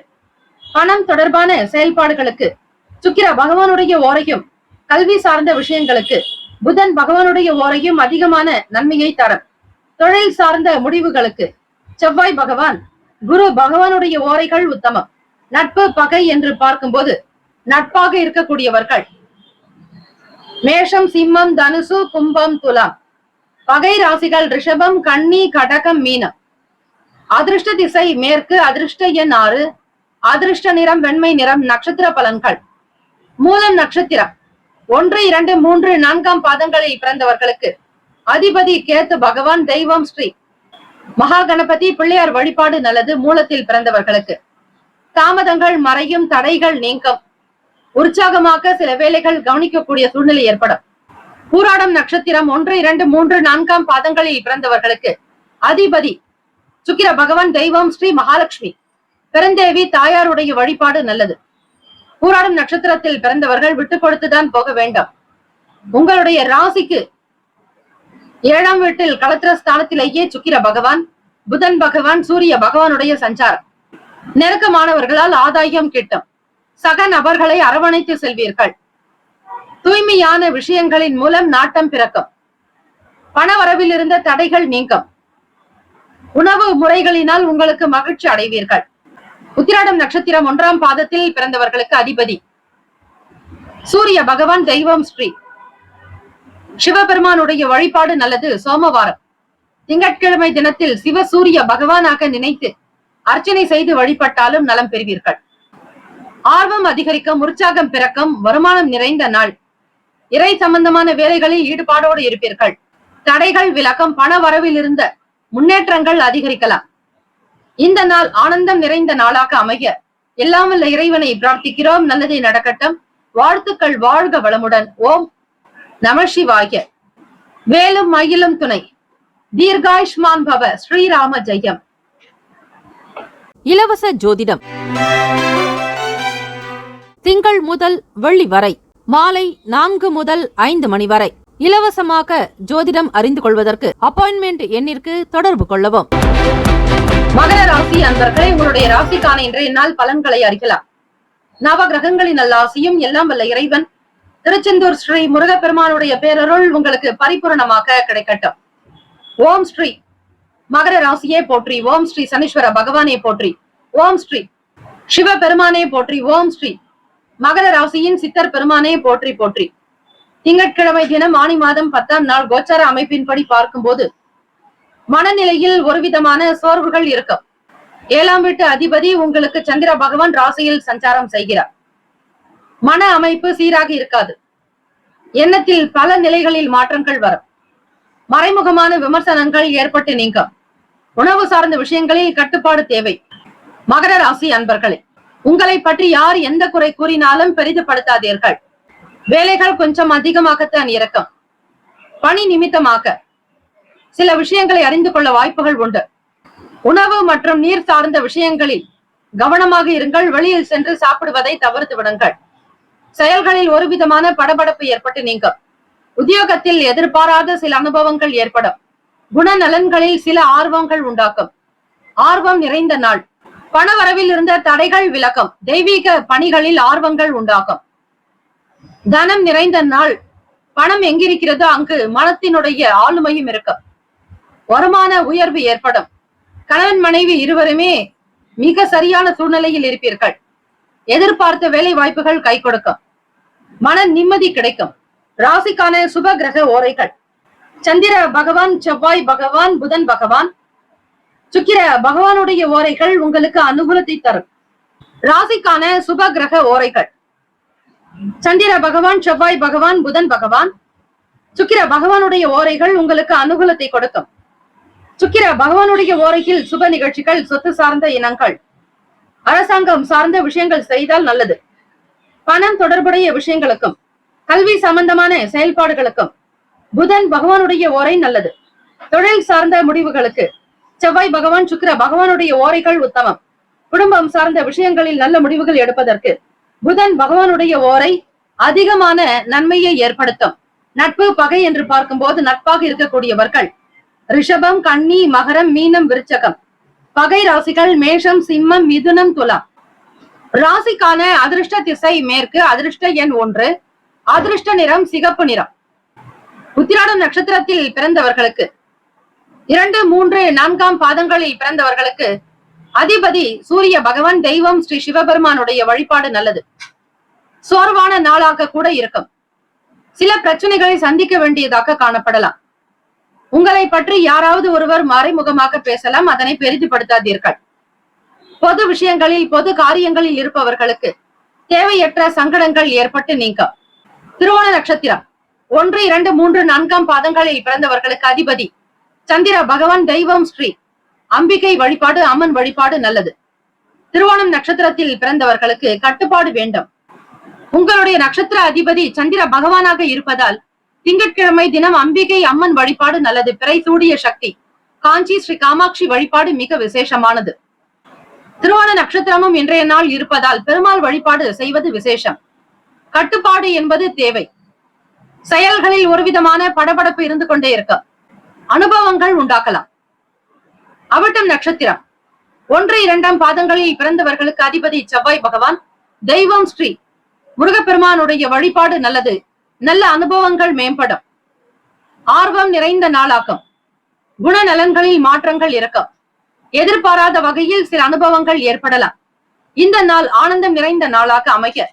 பணம் தொடர்பான செயல்பாடுகளுக்கு சுக்கிர பகவானுடைய ஓரையும், கல்வி சார்ந்த விஷயங்களுக்கு புதன் பகவானுடைய ஓரையும் அதிகமான நன்மையை தரும். தொழில் சார்ந்த முடிவுகளுக்கு செவ்வாய் பகவான், குரு பகவானுடைய ஓரைகள் உத்தமம். நட்பு பகை என்று பார்க்கும்போது நட்பாக இருக்கக்கூடியவர்கள் மேஷம், சிம்மம், தனுசு, கும்பம், துலாம். பகை ராசிகள் ரிஷபம், கன்னி, கடகம், மீனம். அதிர்ஷ்ட திசை மேற்கு. அதிர்ஷ்ட எண் 6. அதிர்ஷ்ட நிறம் வெண்மை நிறம். நட்சத்திர பலன்கள். மூலம் நட்சத்திரம் 1, 2, 3, 4ஆம் பாதங்களில் பிறந்தவர்களுக்கு அதிபதி கேத்து பகவான். தெய்வம் ஸ்ரீ மகா கணபதி. பிள்ளையார் வழிபாடு நல்லது. மூலத்தில் பிறந்தவர்களுக்கு தாமதங்கள் மறையும். தடைகள் நீங்கும். உற்சாகமாக சில வேலைகள் கவனிக்கக்கூடிய சூழ்நிலை ஏற்படும். பூராடம் நட்சத்திரம் 1, 2, 3, 4ஆம் பாதங்களில் பிறந்தவர்களுக்கு அதிபதி சுக்கிர பகவான். தெய்வம் ஸ்ரீ மகாலட்சுமி. பெருந்தேவி தாயாருடைய வழிபாடு நல்லது. பூராடம் நட்சத்திரத்தில் பிறந்தவர்கள் விட்டு கொடுத்துதான் போக வேண்டாம். உங்களுடைய ராசிக்கு 7ஆம் வீட்டில் களத்திர ஸ்தானத்திலேயே சுக்கிர பகவான், புதன் பகவான், சூரிய பகவானுடைய சஞ்சாரம். நெருக்கமானவர்களால் ஆதாயம் கிட்டும். சக நபர்களை அரவணைத்து செல்வீர்கள். தூய்மையான விஷயங்களின் மூலம் நாட்டம் பிறக்கும். பண வரவில் இருந்த தடைகள் நீங்கும். உணவு முறைகளினால் உங்களுக்கு மகிழ்ச்சி அடைவீர்கள். உத்திராடம் நட்சத்திரம் 1ஆம் பாதத்தில் பிறந்தவர்களுக்கு அதிபதி சூரிய பகவான். தெய்வம் ஸ்ரீ சிவபெருமானுடைய வழிபாடு நல்லது. சோமவாரம் திங்கட்கிழமை தினத்தில் சிவ சூரிய பகவானாக நினைத்து அர்ச்சனை செய்து வழிபட்டாலும் நலம் பெறுவீர்கள். ஆர்வம் அதிகரிக்கும். உற்சாகம் பிறக்கும். வருமானம் நிறைந்த நாள். இறை சம்பந்தமான வேலைகளில் ஈடுபாடோடு இருப்பீர்கள். தடைகள் விலக்கும். பண வரவில் இருந்த முன்னேற்றங்கள் அதிகரிக்கலாம். இந்த நாள் ஆனந்தம் நிறைந்த நாளாக அமைய எல்லாம் வல்ல இறைவனை பிரார்த்திக்கிறோம். நல்லதே நடக்கட்டும். வாழ்த்துக்கள். வாழ்க வளமுடன். ஓம் நம சிவாய. வேலும் மயிலும் துணை. தீர்காயுஷ்மான் பவ. ஸ்ரீராம ஜெயம். இலவச ஜோதிடம் திங்கள் முதல் வெள்ளி வரை மாலை 4 முதல் 5 மணி வரை இலவசமாக ஜோதிடம் அறிந்து கொள்வதற்கு அப்பாயின்மெண்ட் எண்ணிற்கு தொடர்பு கொள்ளவும். மகர ராசி அன்பர்களே, உங்களுடைய ராசிக்கான இன்றைய நாள் பலன்களை அறிக்கலாம். நவ கிரகங்களின் நல்லாசியும் எல்லாம் வல்ல இறைவன் திருச்செந்தூர் ஸ்ரீ முருகப்பெருமானுடைய பேரருள் உங்களுக்கு பரிபூரணமாக கிடைக்கட்டும். ஓம் ஸ்ரீ மகர ராசியே போற்றி. ஓம் ஸ்ரீ சனீஸ்வர பகவானே போற்றி. ஓம் ஸ்ரீ சிவபெருமானே போற்றி. ஓம் ஸ்ரீ மகர ராசியின் சித்தர் பெருமானே போற்றி போற்றி. திங்கட்கிழமை தினம் ஆனி மாதம் 10ஆம் நாள் கோச்சார அமைப்பின்படி பார்க்கும்போது மனநிலையில் ஒரு விதமான சோர்வுகள் இருக்கும். 7ஆம் வீட்டு அதிபதி உங்களுக்கு சந்திர பகவான் ராசியில் சஞ்சாரம் செய்கிறார். மன அமைப்பு சீராக இருக்காது. எண்ணத்தில் பல நிலைகளில் மாற்றங்கள் வரும். மறைமுகமான விமர்சனங்கள் ஏற்பட்டு நீங்கும். உணவு சார்ந்த விஷயங்களில் கட்டுப்பாடு தேவை. மகர ராசி அன்பர்களே, உங்களை பற்றி யார் எந்த குறை கூறினாலும் பெரிதுபடுத்தாதீர்கள். வேலைகள் கொஞ்சம் அதிகமாகத்தான் இருக்கும். பணி நிமித்தமாக சில விஷயங்களை அறிந்து கொள்ள வாய்ப்புகள் உண்டு. உணவு மற்றும் நீர் சார்ந்த விஷயங்களில் கவனமாக இருங்கள். வெளியில் சென்று சாப்பிடுவதை தவிர்த்து விடுங்கள். செயல்களில் ஒரு விதமான படபடப்பு ஏற்பட்டு நீங்கும். உத்தியோகத்தில் எதிர்பாராத சில அனுபவங்கள் ஏற்படும். குணநலன்களில் சில ஆர்வங்கள் உண்டாக்கும். ஆர்வம் நிறைந்த நாள். பணவரவில் இருந்த தடைகள் விலகும். தெய்வீக பணிகளில் ஆர்வங்கள் உண்டாகும். தனம் நிறைந்த நாள். பணம் எங்கிருக்கிறதோ அங்கு மனத்தினுடைய ஆளுமையும் இருக்கும். வருமான உயர்வு ஏற்படும். கணவன் மனைவி இருவருமே மிக சரியான சூழ்நிலையில் இருப்பீர்கள். எதிர்பார்த்த வேலை வாய்ப்புகள் கை கொடுக்கும். மன நிம்மதி கிடைக்கும். ராசிக்கான சுப கிரக ஓரைகள்: சந்திர பகவான், செவ்வாய் பகவான், புதன் பகவான், சுக்கிர பகவானுடைய ஓரைகள் உங்களுக்கு அனுகூலத்தை தரும். ராசிக்கான சுப கிரக ஓரைகள்: சந்திர பகவான், செவ்வாய் பகவான், புதன் பகவான், சுக்கிர பகவானுடைய ஓரைகள் உங்களுக்கு அனுகூலத்தை கொடுக்கும். சுக்கிர பகவானுடைய ஓரையில் சுப நிகழ்ச்சிகள், சொத்து சார்ந்த இனங்கள், அரசாங்கம் சார்ந்த விஷயங்கள் செய்தால் நல்லது. பணம் தொடர்புடைய விஷயங்களுக்கும் கல்வி சம்பந்தமான செயல்பாடுகளுக்கும் புதன் பகவானுடைய ஓரை நல்லது. தொழில் சார்ந்த முடிவுகளுக்கு செவ்வாய் பகவான், சுக்கிர பகவானுடைய ஓரைகள் உத்தமம். குடும்பம் சார்ந்த விஷயங்களில் நல்ல முடிவுகள் எடுப்பதற்கு புதன் பகவானுடைய ஓரை அதிகமான நன்மையை ஏற்படுத்தும். நட்பு பகை என்று பார்க்கும்போது நட்பாக இருக்கக்கூடியவர்கள் ரிஷபம், கன்னி, மகரம், மீனம், விருச்சகம். பகை ராசிகள் மேஷம், சிம்மம், மிதுனம், துலாம். ராசிக்கான அதிர்ஷ்ட திசை மேற்கு. அதிர்ஷ்ட எண் 1. அதிர்ஷ்ட நிறம் சிகப்பு நிறம். உத்திராடம் நட்சத்திரத்தில் பிறந்தவர்களுக்கு 2, 3, 4 பாதங்களில் பிறந்தவர்களுக்கு அதிபதி சூரிய பகவான். தெய்வம் ஸ்ரீ சிவபெருமானுடைய வழிபாடு நல்லது. சோர்வான நாளாக கூட இருக்கும். சில பிரச்சனைகளை சந்திக்க வேண்டியதாக காணப்படலாம். உங்களை பற்றி யாராவது ஒருவர் மறைமுகமாக பேசலாம். அதனை பெரிதுபடுத்தாதீர்கள். பொது விஷயங்களில், பொது காரியங்களில் இருப்பவர்களுக்கு தேவையற்ற சங்கடங்கள் ஏற்பட்டு நீங்கும். திருவோண நட்சத்திரம் 1, 2, 3, 4 பாதங்களில் பிறந்தவர்களுக்கு அதிபதி சந்திர பகவான். தெய்வம் ஸ்ரீ அம்பிகை வழிபாடு, அம்மன் வழிபாடு நல்லது. திருவோணம் நட்சத்திரத்தில் பிறந்தவர்களுக்கு கட்டுப்பாடு வேண்டும். உங்களுடைய நட்சத்திர அதிபதி சந்திர பகவானாக இருப்பதால் திங்கட்கிழமை தினம் அம்பிகை அம்மன் வழிபாடு நல்லது. பிறை சூடிய சக்தி காஞ்சி ஸ்ரீ காமாட்சி வழிபாடு மிக விசேஷமானது. திருவோண நட்சத்திரமும் இன்றைய நாள் இருப்பதால் பெருமாள் வழிபாடு செய்வது விசேஷம். கட்டுப்பாடு என்பது தேவை. செயல்களில் ஒரு விதமான படபடப்பு இருந்து கொண்டே இருக்கும். அனுபவங்கள் உண்டாக்கலாம். அவிட்டம் நட்சத்திரம் 1, 2 பாதங்களில் பிறந்தவர்களுக்கு அதிபதி செவ்வாய் பகவான். தெய்வம் ஸ்ரீ முருகப்பெருமானுடைய வழிபாடு நல்லது. நல்ல அனுபவங்கள் மேம்படும். ஆர்வம் நிறைந்த நாளாகும். குணநலன்களில் மாற்றங்கள் இருக்கும். எதிர்பாராத வகையில் சில அனுபவங்கள் ஏற்படலாம். இந்த நாள் ஆனந்தம் நிறைந்த நாளாக அமைய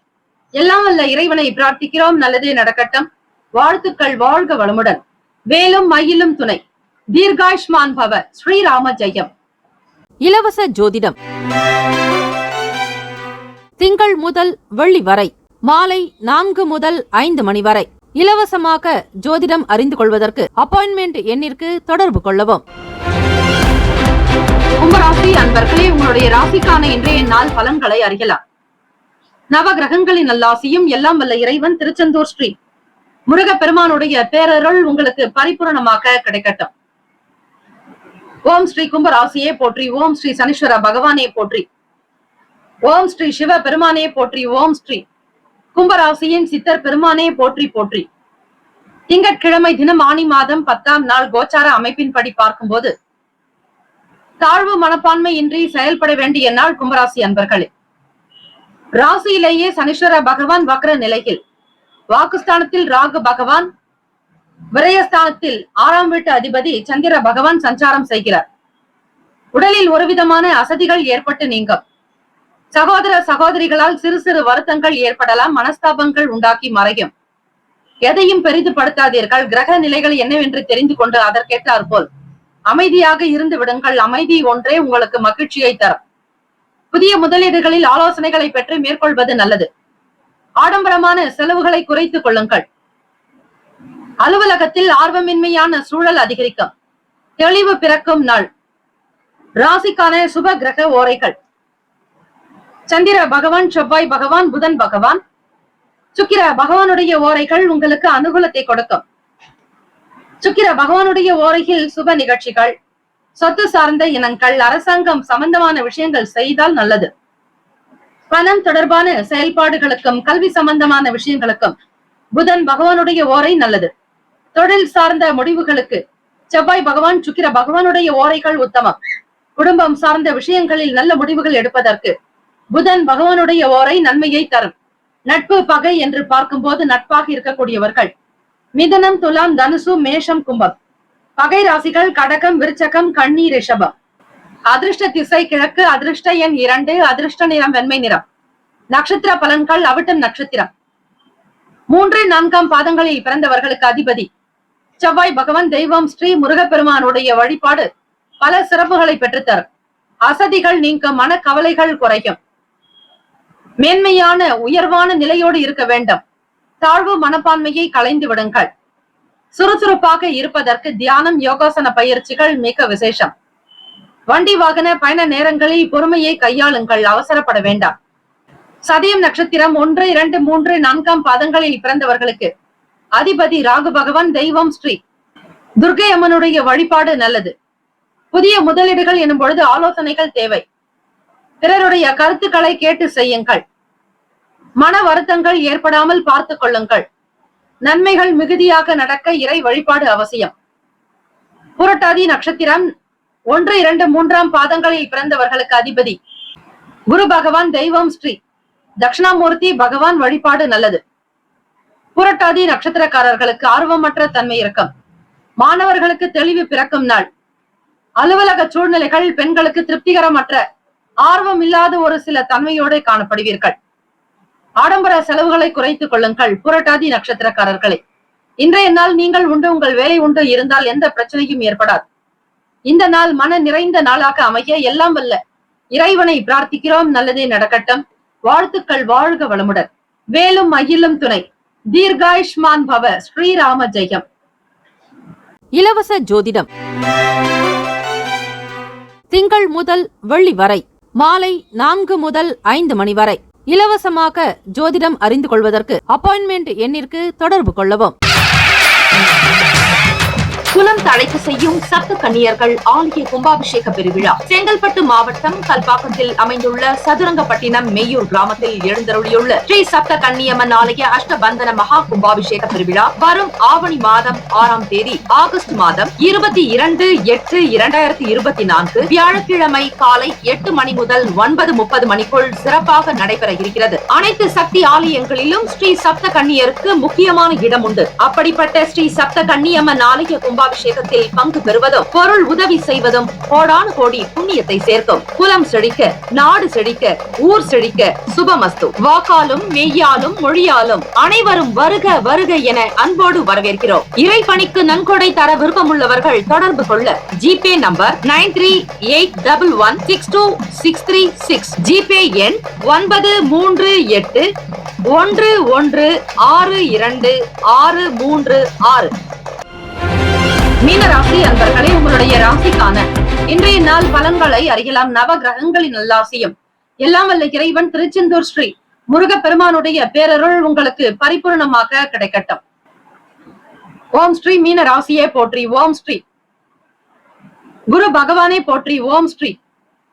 எல்லாம் வல்ல இறைவனை பிரார்த்திக்கிறோம். நல்லதே நடக்கட்டும். வாழ்த்துக்கள். வாழ்க வளமுடன். வேலும் மயிலும் துணை. தீர்காயுஷ்மான் பவ. ஸ்ரீராம ஜெயம். இலவச ஜோதிடம் திங்கள் முதல் வெள்ளி வரை மாலை 4 முதல் 5 மணி வரை இலவசமாக ஜோதிடம் அறிந்து கொள்வதற்கு அப்பாயின்மெண்ட் எண்ணிற்கு தொடர்பு கொள்ளவும். கும்பராசி அன்பர்களே, உங்களுடைய ராசிக்கான இன்றைய நாள் பலன்களை அறியலாம். நவ கிரகங்களின் நல்லாசியும் எல்லாம் வல்ல இறைவன் திருச்செந்தூர் ஸ்ரீ முருகப்பெருமானுடைய பேரருள் உங்களுக்கு பரிபூரணமாக கிடைக்கட்டும். ஓம் ஸ்ரீ கும்பராசியே போற்றி. ஓம் ஸ்ரீ சனீஸ்வர பகவானே போற்றி. ஓம் ஸ்ரீ சிவ பெருமானே போற்றி. ஓம் ஸ்ரீ கும்பராசியின் சித்தர் பெருமானே போற்றி போற்றி. திங்கட்கிழமை தினம் ஆனி மாதம் 10ஆம் நாள் கோச்சார அமைப்பின்படி பார்க்கும்போது தாழ்வு மனப்பான்மை இன்றி செயல்பட வேண்டிய நாள் கும்பராசி அன்பர்களே. ராசியிலேயே சனீஸ்வர பகவான் வக்ர நிலையில், வாக்குஸ்தானத்தில் ராகு பகவான், விரயஸ்தானத்தில் 6ஆம் வீட்டு அதிபதி சந்திர பகவான் சஞ்சாரம் செய்கிறார். உடலில் ஒரு விதமான அசதிகள் ஏற்பட்டு நீங்கும். சகோதர சகோதரிகளால் சிறு சிறு வருத்தங்கள் ஏற்படலாம். மனஸ்தாபங்கள் உண்டாக்கி மறையும். எதையும் பெரிதுபடுத்தாதீர்கள். கிரக நிலைகள் என்னவென்று தெரிந்து கொண்டு அதற்கேற்றார் போல் அமைதியாக இருந்து விடுங்கள். அமைதி ஒன்றே உங்களுக்கு மகிழ்ச்சியை தரும். புதிய முதலீடுகளில் ஆலோசனைகளை பெற்று மேற்கொள்வது நல்லது. ஆடம்பரமான செலவுகளை குறைத்துக் கொள்ளுங்கள். அலுவலகத்தில் ஆர்வமின்மையான சூழல் அதிகரிக்கும். தெளிவு பிறக்கும் நாள். ராசிக்கான சுப கிரக ஓரைகள்: சந்திர பகவான், செவ்வாய் பகவான், புதன் பகவான், சுக்கிர பகவானுடைய ஓரைகள் உங்களுக்கு அனுகூலத்தை கொடுக்கும். சுக்கிர பகவானுடைய ஓரையில் சுப நிகழ்ச்சிகள், சொத்து சார்ந்த இனங்கள், அரசாங்கம் சம்பந்தமான விஷயங்கள் செய்தால் நல்லது. பணம் தொடர்பான செயல்பாடுகளுக்கும் கல்வி சம்பந்தமான விஷயங்களுக்கும் புதன் பகவானுடைய ஓரை நல்லது. தொழில் சார்ந்த முடிவுகளுக்கு செவ்வாய் பகவான், சுக்கிர பகவானுடைய ஓரைகள் உத்தமம். குடும்பம் சார்ந்த விஷயங்களில் நல்ல முடிவுகள் எடுப்பதற்கு புதன் பகவானுடைய ஓரை நன்மையை தரும். நட்பு பகை என்று பார்க்கும்போது நட்பாக இருக்கக்கூடியவர்கள் மிதுனம், துலாம், தனுசு, மேஷம், கும்பம். பகை ராசிகள் கடகம், விருச்சகம், கன்னி, ரிஷபம். அதிர்ஷ்ட திசை கிழக்கு, அதிர்ஷ்ட எண் 2, அதிர்ஷ்ட நிறம் வெண்மை நிறம். நட்சத்திர பலன்கள் அவிட்டம் நட்சத்திரம். 3, 4 பாதங்களில் பிறந்தவர்களுக்கு அதிபதி செவ்வாய் பகவான். தெய்வம் ஸ்ரீ முருகப்பெருமானுடைய வழிபாடு பல சிறப்புகளை பெற்றுத்தரும். அசதிகள் நீங்கும், மன கவலைகள் குறையும். மேன்மையான உயர்வான நிலையோடு இருக்க வேண்டும். தாழ்வு மனப்பான்மையை களைந்து விடுங்கள். சுறுசுறுப்பாக இருப்பதற்கு தியானம், யோகாசன பயிற்சிகள் மிக விசேஷம். வண்டி வாகன பயண நேரங்களில் பொறுமையை கையாளுங்கள், அவசரப்பட வேண்டாம். சதயம் நட்சத்திரம் 1, 2, 3, 4 பாதங்களில் பிறந்தவர்களுக்கு அதிபதி ராகு பகவான். தெய்வம் ஸ்ரீ துர்க்கை அம்மனுடைய வழிபாடு நல்லது. புதிய முதலீடுகள் எனும் பொழுது ஆலோசனைகள் தேவை. பிறருடைய கருத்துக்களை கேட்டு செய்யுங்கள். மன வருத்தங்கள் ஏற்படாமல் பார்த்துக் கொள்ளுங்கள். நன்மைகள் மிகுதியாக நடக்க இறை வழிபாடு அவசியம். புரட்டாதி நட்சத்திரம் 1, 2, 3 பாதங்களில் பிறந்தவர்களுக்கு அதிபதி குரு பகவான். தெய்வம் ஸ்ரீ தட்சிணாமூர்த்தி பகவான் வழிபாடு நல்லது. புரட்டாதி நட்சத்திரக்காரர்களுக்கு ஆர்வமற்ற தன்மை இருக்கும். மாணவர்களுக்கு தெளிவு பிறக்கும் நாள். அலுவலக சூழ்நிலைகள் பெண்களுக்கு திருப்திகரமற்ற, ஆர்வம் இல்லாத ஒரு சில தன்மையோடு காணப்படுவீர்கள். ஆடம்பர செலவுகளை குறைத்துக் கொள்ளுங்கள் புரட்டாதி நட்சத்திரக்காரர்களை. இன்றைய நாள் நீங்கள் உண்டு, உங்கள் வேலை உண்டு இருந்தால் எந்த பிரச்சனையும் ஏற்படாது. இந்த நாள் மன நிறைந்த நாளாக அமைய எல்லாம் வல்ல இறைவனை பிரார்த்திக்கிறோம். நல்லதே நடக்கட்டும். வாழ்த்துக்கள். வாழ்க வளமுடன். வேலும் மயிலும் துணை. தீர்காயுஷ்மான் பவ. ஸ்ரீராம ஜெயம். இலவச ஜோதிடம் திங்கள் முதல் வெள்ளி வரை மாலை 4 முதல் 5 மணி வரை இலவசமாக ஜோதிடம் அறிந்து கொள்வதற்கு அப்பாயின்மெண்ட் எண்ணிற்கு தொடர்பு கொள்ளவும். குலம் தழைக்க செய்யும் சப்த கன்னியர்கள் ஆலய கும்பாபிஷேக பெருவிழா செங்கல்பட்டு மாவட்டம் கல்பாக்கத்தில் அமைந்துள்ள சதுரங்கப்பட்டினம் மெய்யூர் கிராமத்தில் எழுந்தருளியுள்ள ஸ்ரீ சப்த கன்னியம்மன் ஆலய அஷ்டபந்தன மகா கும்பாபிஷேக பெருவிழா வரும் ஆவணி மாதம் 6ஆம் தேதி ஆகஸ்ட் மாதம் 22/8/2024 வியாழக்கிழமை காலை 8 மணி முதல் 9:30 மணிக்குள் சிறப்பாக நடைபெற இருக்கிறது. அனைத்து சக்தி ஆலயங்களிலும் ஸ்ரீ சப்த கன்னியருக்கு முக்கியமான இடம் உண்டு. அப்படிப்பட்ட ஸ்ரீ சப்த கன்னியம்மன் ஆலய கும்பாபிஷேகத்தில் பங்கு பெறுவதும் பொருள் உதவி செய்வதும் கோடானு கோடி புண்ணியத்தை சேர்க்கும். குலம் செழிக்க, நாடு செழிக்க, ஊர் செழிக்க. சுபமஸ்து. வாக்காலும் மெய்யாலும் மொழியாலும் அனைவரும் வருக வருக என அன்போடு வரவேற்கிறோம். இறைப்பணிக்கு நன்கொடை தர விருப்பமுள்ளவர்கள் தொடர்பு கொள்ள ஜிபே நம்பர் 9381162636. ஜிபே எண் 938111626336. மீனராசி அன்பர்களே, உங்களுடைய ராசிக்கான இன்றைய நாள் பலன்களை அறியலாம். நவ கிரகங்களின் நல்லாசியும் எல்லாம் வல்ல இறைவன் திருச்செந்தூர் ஸ்ரீ முருகப்பெருமானுடைய பேரருள் உங்களுக்கு பரிபூர்ணமாக கிடைக்கட்டும். ஓம் ஸ்ரீ மீன ராசியே போற்றி. ஓம் ஸ்ரீ குரு பகவானே போற்றி. ஓம் ஸ்ரீ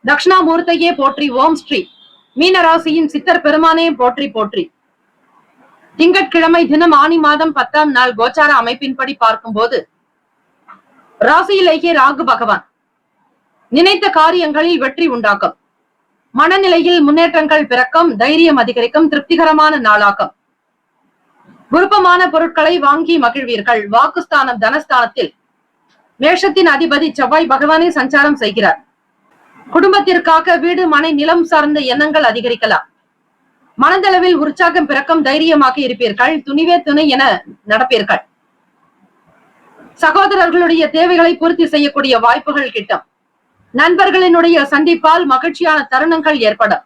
தட்சிணாமூர்த்தியே போற்றி. ஓம் ஸ்ரீ மீனராசியின் சித்தர் பெருமானே போற்றி போற்றி. திங்கட்கிழமை தினம் ஆனி மாதம் 10ஆம் நாள் கோச்சார அமைப்பின்படி பார்க்கும்போது ராசியிலேயே ராகு பகவான் நினைத்த காரியங்களில் வெற்றி உண்டாக்கும். மனநிலையில் முன்னேற்றங்கள் பிறக்கும். தைரியம் அதிகரிக்கும். திருப்திகரமான நாளாகும். விருப்பமான பொருட்களை வாங்கி மகிழ்வீர்கள். வாக்குஸ்தானம் தனஸ்தானத்தில் மேஷத்தின் அதிபதி செவ்வாய் பகவானே சஞ்சாரம் செய்கிறார். குடும்பத்திற்காக வீடு, மனை, நிலம் சார்ந்த எண்ணங்கள் அதிகரிக்கலாம். மனதளவில் உற்சாகம் பிறக்கும். தைரியமாக இருப்பீர்கள். துணிவே துணை என நடப்பீர்கள். சகோதரர்களுடைய தேவைகளை பூர்த்தி செய்யக்கூடிய வாய்ப்புகள் கிட்டும். நண்பர்களினுடைய சந்திப்பால் மகிழ்ச்சியான தருணங்கள் ஏற்படும்.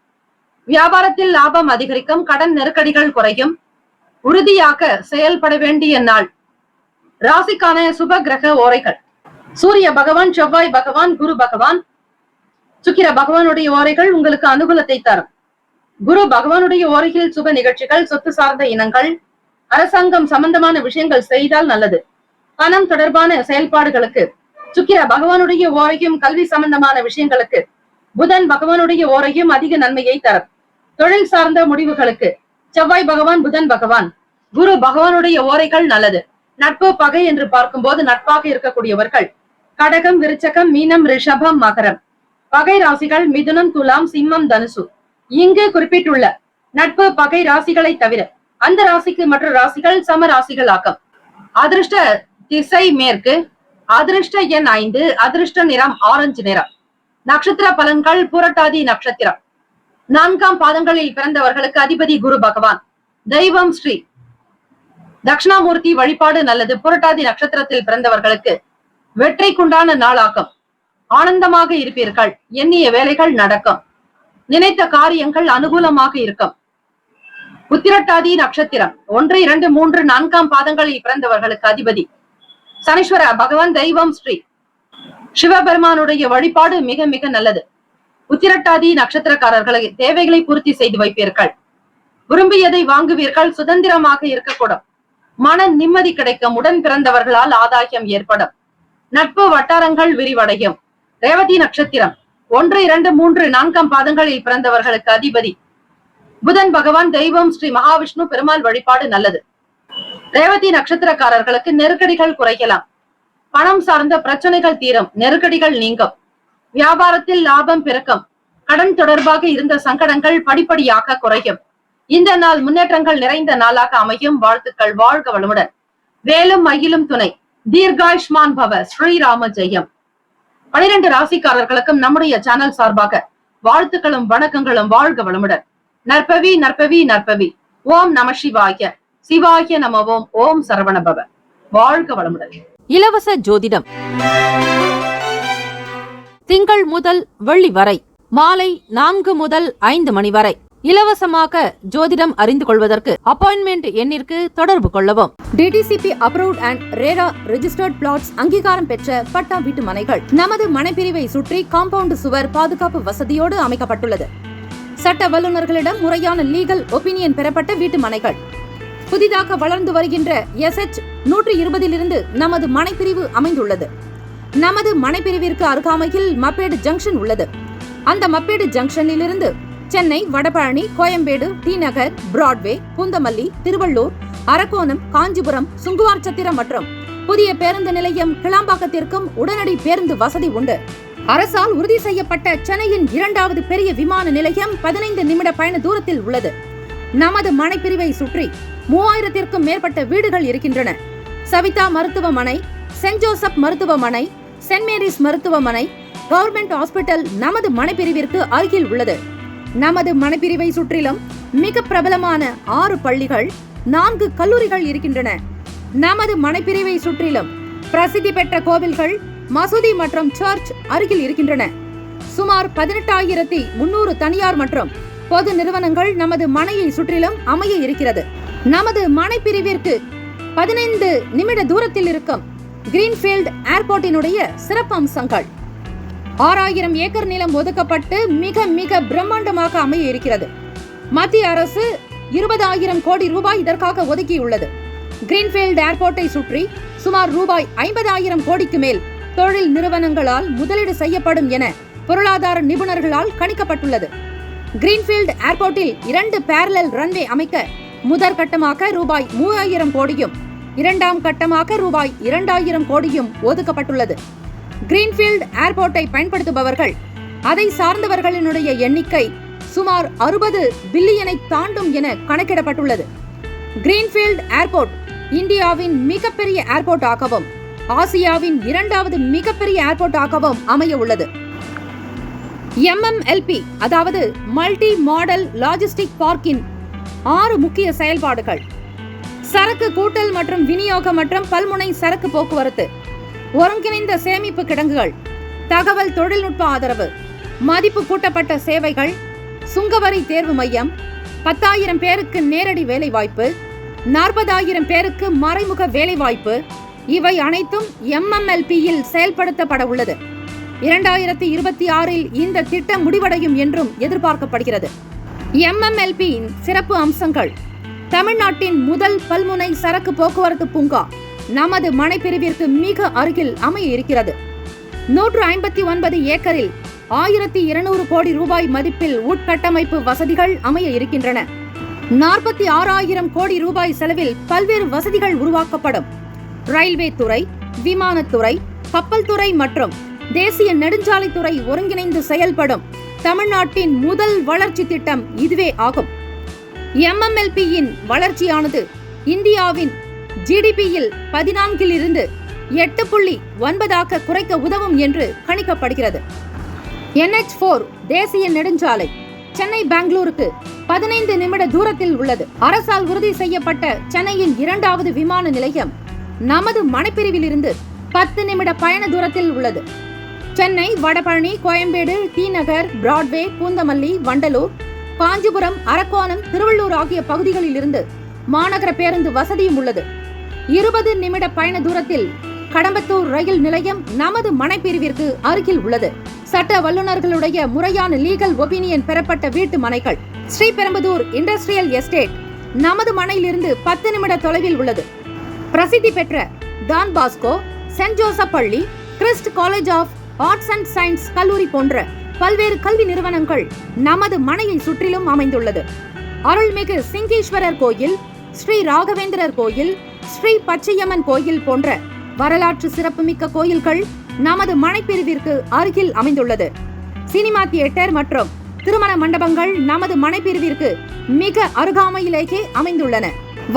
வியாபாரத்தில் லாபம் அதிகரிக்கும். கடன் நெருக்கடிகள் குறையும். உறுதியாக செயல்பட வேண்டிய நாள். ராசிக்கான சுப கிரக ஓரைகள் சூரிய பகவான், செவ்வாய் பகவான், குரு பகவான், சுக்கிர பகவானுடைய ஓரைகள் உங்களுக்கு அனுகூலத்தை தரும். குரு பகவானுடைய ஓரையில் சுப நிகழ்ச்சிகள், சொத்து சார்ந்த இனங்கள், அரசாங்கம் சம்பந்தமான விஷயங்கள் செய்தால் நல்லது. பணம் தொடர்பான செயல்பாடுகளுக்கு சுக்கிர பகவானுடைய ஓரையும், கல்வி சம்பந்தமான விஷயங்களுக்கு புதன் பகவானுடைய ஓரையும் அதிக நன்மையை தரும். தொழில் சார்ந்த முடிவுகளுக்கு செவ்வாய் பகவான், புதன் பகவான், குரு பகவானுடைய ஓரைகள் நல்லது. நட்பு பகை என்று பார்க்கும்போது நட்பாக இருக்கக்கூடியவர்கள் கடகம், விருச்சகம், மீனம், ரிஷபம், மகரம். பகை ராசிகள் மிதுனம், துலாம், சிம்மம், தனுசு. இங்கு குறிப்பிட்டுள்ள நட்பு பகை ராசிகளை தவிர அந்த ராசிக்கு மற்ற ராசிகள் சம ராசிகள் ஆக்கம். அதிர்ஷ்ட திசை மேற்கு, அதிர்ஷ்ட எண் 5, அதிர்ஷ்ட நிறம் ஆரஞ்சு நிறம். நட்சத்திர பலன்கள் புரட்டாதி நட்சத்திரம் 4ஆம் பாதங்களில் பிறந்தவர்களுக்கு அதிபதி குரு பகவான். தெய்வம் ஸ்ரீ தட்சிணாமூர்த்தி வழிபாடு நல்லது. புரட்டாதி நட்சத்திரத்தில் பிறந்தவர்களுக்கு வெற்றிக்குண்டான நாளாக்கம். ஆனந்தமாக இருப்பீர்கள். எண்ணிய வேலைகள் நடக்கும். நினைத்த காரியங்கள் அனுகூலமாக இருக்கும். உத்திரட்டாதி நட்சத்திரம் 1, 2, 3, 4ஆம் பாதங்களில் பிறந்தவர்களுக்கு அதிபதி சனீஸ்வர பகவான். தெய்வம் ஸ்ரீ சிவபெருமானுடைய வழிபாடு மிக மிக நல்லது. உத்திரட்டாதி நட்சத்திரக்காரர்களை தேவைகளை பூர்த்தி செய்து வைப்பீர்கள். விரும்பியதை வாங்குவீர்கள். சுதந்திரமாக இருக்கக்கூடும். மன நிம்மதி கிடைக்கும். உடன் பிறந்தவர்களால் ஆதாயம் ஏற்படும். நட்பு வட்டாரங்கள் விரிவடையும். ரேவதி நட்சத்திரம் 1, 2, 3, 4ஆம் பாதங்களில் பிறந்தவர்களுக்கு அதிபதி புதன் பகவான். தெய்வம் ஸ்ரீ மகாவிஷ்ணு பெருமாள் வழிபாடு நல்லது. ரேவதி நட்சத்திரக்காரர்களுக்கு நெருக்கடிகள் குறைக்கலாம். பணம் சார்ந்த பிரச்சனைகள் தீரும். நெருக்கடிகள் நீங்கும். வியாபாரத்தில் லாபம் பிறக்கும். கடன் தொடர்பாக இருந்த சங்கடங்கள் படிப்படியாக குறையும். இந்த நாள் முன்னேற்றங்கள் நிறைந்த நாளாக அமையும். வாழ்த்துக்கள். வாழ்க வளமுடன். வேலும் மயிலும் துணை. தீர்காயுஷ்மான் பவ. ஸ்ரீராம ஜெயம். 12 ராசிக்காரர்களுக்கும் நம்முடைய சேனல் சார்பாக வாழ்த்துக்களும் வணக்கங்களும். வாழ்க வளமுடன். நற்பவி நற்பவி நற்பவி. ஓம் நம சிவாய. சிவாய நமவோம். ஓம் சரவணபவ. வாழ்க வளமுடன். இலவச ஜோதிடம் திங்கள் முதல் வெள்ளி வரை மாலை 4 முதல் 5 மணி வரை இலவசமாக ஜோதிடம் அறிந்து கொள்வதற்கு அப்பாயின்மெண்ட் எண்ணிற்கு தொடர்பு கொள்ளவும். DTCP approved and RERA registered plots அங்கீகாரம் பெற்ற பட்டா வீட்டு மனைகள் நமது மனைப்பிரிவை சுற்றி காம்பவுண்ட் சுவர் பாதுகாப்பு வசதியோடு அமைக்கப்பட்டுள்ளது. சட்ட வல்லுநர்களிடம் முறையான லீகல் ஒப்பீனியன் பெறப்பட்ட வீட்டு மனைகள். புதிதாக வளர்ந்து வருகின்ற SH 120 நமது மனைப்பிரிவு அமைந்துள்ளது. நமது மனைப்பிரிவிற்கு அருகாமையில் மப்பேடு ஜங்ஷன் உள்ளது. அந்த மப்பேடு ஜங்ஷனில் இருந்து சென்னை, வடபழனி, கோயம்பேடு, டி நகர், பிராட்வே, பூந்தமல்லி, திருவள்ளூர், அரக்கோணம், காஞ்சிபுரம், சுங்குவார்சத்திரம் மற்றும் புதிய பேருந்து நிலையம் கிளாம்பாக்கத்திற்கும் உடனடி பேருந்து வசதி உண்டு. அரசால் உறுதி செய்யப்பட்ட சென்னையின் 2வது பெரிய விமான நிலையம் 15 நிமிட பயண தூரத்தில் உள்ளது. நமது மனைப்பிரிவை சுற்றி 3000க்கும் மேற்பட்ட வீடுகள் இருக்கின்றன. சவிதா மருத்துவமனை, சென்ட் ஜோசப் மருத்துவமனை, சென்ட் மேரிஸ் மருத்துவமனை, கவர்மெண்ட் ஹாஸ்பிட்டல் நமது மனைப்பிரிவிற்கு அருகில் உள்ளது. நமது மனைப்பிரிவை சுற்றிலும் மிக பிரபலமான 6 பள்ளிகள், 4 கல்லூரிகள் இருக்கின்றன. நமது மனைப்பிரிவை சுற்றிலும் பிரசித்தி பெற்ற கோவில்கள், மசூதி மற்றும் சர்ச் அருகில் இருக்கின்றன. சுமார் 18,300 தனியார் மற்றும் பொது நிறுவனங்கள் நமது மனையை சுற்றிலும் அமைய இருக்கிறது. நமது மனைப்பிரிவிற்கு 15 நிமிட தூரத்தில் இருக்கும் கிரீன்ஃபீல்ட் ஏர்போர்ட்டினுடைய சிறப்பு அம்சங்கள். 6000 ஏக்கர் நிலம் ஒதுக்கப்பட்டு மிக மிக பிரம்மாண்டமாக அமைய இருக்கிறது. மத்திய அரசு 20,000 கோடி ரூபாய் இதற்காக ஒதுக்கியுள்ளது. கிரீன்ஃபீல்ட் ஏர்போர்ட்டை சுற்றி சுமார் ரூபாய் 50,000 கோடிக்கு மேல் தொழில் நிறுவனங்களால் முதலீடு செய்யப்படும் என பொருளாதார நிபுணர்களால் கணிக்கப்பட்டுள்ளது. கிரீன்ஃபீல்ட் ஏர்போர்ட்டில் 2 பேரலல் ரன்வே அமைக்க முதற்கட்டமாக ரூபாய் 3,000 கோடியும் 2ஆம் கட்டமாக ரூபாய் 2,000 கோடியும் ஒதுக்கப்பட்டுள்ளது. கிரீன்ஃபீல்ட் ஏர்போர்ட்டை பயன்படுத்துபவர்கள், அதை சார்ந்தவர்களினுடைய எண்ணிக்கை சுமார் 60 பில்லியனை தாண்டும் என கணக்கிடப்பட்டுள்ளது. கிரீன்ஃபீல்ட் ஏர்போர்ட் இந்தியாவின் மிகப்பெரிய ஏர்போர்ட் ஆகவும் ஆசியாவின் 2வது மிகப்பெரிய ஏர்போர்ட் ஆகவும் அமைய உள்ளது. MMLP அதாவது மல்டி மாடல் லாஜிஸ்டிக் பார்க்கின் 6 முக்கிய செயல்பாடுகள்: சரக்கு கூட்டல் மற்றும் விநியோகம் மற்றும் பல்முனை சரக்கு போக்குவரத்து, ஒருங்கிணைந்த சேமிப்பு கிடங்குகள், தகவல் தொழில்நுட்ப ஆதரவு, மதிப்பு கூட்டப்பட்ட சேவைகள், சுங்கவரி தேர்வு மையம், 10,000 பேருக்கு நேரடி வேலைவாய்ப்பு, 40,000 பேருக்கு மறைமுக வேலைவாய்ப்பு, இவை அனைத்தும் MMLP-யில் செயல்படுத்தப்பட உள்ளது. 2026இல் இந்த திட்டம் முடிவடையும் என்றும் எதிர்பார்க்கப்படுகிறது. MMLP-யின் சிறப்பு அம்சங்கள். தமிழ்நாட்டின் முதல் பல்முனை சரக்கு போக்குவரத்து பூங்கா நமது மனைப்பிரிவிற்கு மிக அருகில் அமைய இருக்கிறது. 159 ஏக்கரில் 1200 கோடி ரூபாய் மதிப்பில் உட்கட்டமைப்பு வசதிகள் அமைய இருக்கின்றன. 46,000 கோடி ரூபாய் செலவில் பல்வேறு வசதிகள் உருவாக்கப்படும். ரயில்வே துறை, விமானத்துறை, கப்பல் துறை மற்றும் தேசிய நெடுஞ்சாலைத்துறை ஒருங்கிணைந்து செயல்படும் தமிழ்நாட்டின் முதல் வளர்ச்சி திட்டம் இதுவே ஆகும். MMLP-யின் வளர்ச்சியானது இந்தியாவின் GDP-யில் 14 8.9 குறைக்க உதவும் என்று கணிக்கப்படுகிறது. NH4 தேசிய நெடுஞ்சாலை சென்னை பெங்களூருக்கு 15 நிமிட தூரத்தில் உள்ளது. அரசால் உறுதி செய்யப்பட்ட சென்னையின் 2வது விமான நிலையம் நமது மனைப்பிரிவிலிருந்து 10 நிமிட பயண தூரத்தில் உள்ளது. சென்னை, வடபழனி, கோயம்பேடு, தீநகர், பிராட்வே, பூந்தமல்லி, வண்டலூர், காஞ்சிபுரம், அரக்கோணம், திருவள்ளூர் ஆகிய பகுதிகளில் இருந்து மாநகர பேருந்து வசதியும் உள்ளது. 20 நிமிட பயண தூரத்தில் கடம்பத்தூர் ரயில் நிலையம் நமது மனைப்பிரிவிற்கு அருகில் உள்ளது. சட்ட வல்லுநர்களுடைய முறையான லீகல் ஒபினியன் பெறப்பட்ட வீட்டு மனைகள். ஸ்ரீபெரும்புதூர் இண்டஸ்ட்ரியல் எஸ்டேட் நமது மனையிலிருந்து 10 நிமிட தொலைவில் உள்ளது. பிரசித்தி பெற்ற டான் பாஸ்கோ, சென்ட் ஜோசப் பள்ளி, Christ College of Arts and Science கல்லூரி போன்ற பல்வேறு கல்வி நிறுவனங்கள் நமது மனையை சுற்றிலும் அமைந்துள்ளது. அருள்மிகு சிங்கீஸ்வரர் கோயில், ஸ்ரீ ராகவேந்திரர் கோயில், ஸ்ரீ பச்சையம்மன் கோயில் போன்ற வரலாற்று சிறப்புமிக்க கோயில்கள் நமது மனைப்பிரிவிற்கு அருகில் அமைந்துள்ளது. சினிமா தியேட்டர் மற்றும் திருமண மண்டபங்கள் நமது மனைப்பிரிவிற்கு மிக அருகாமையிலேயே அமைந்துள்ளன.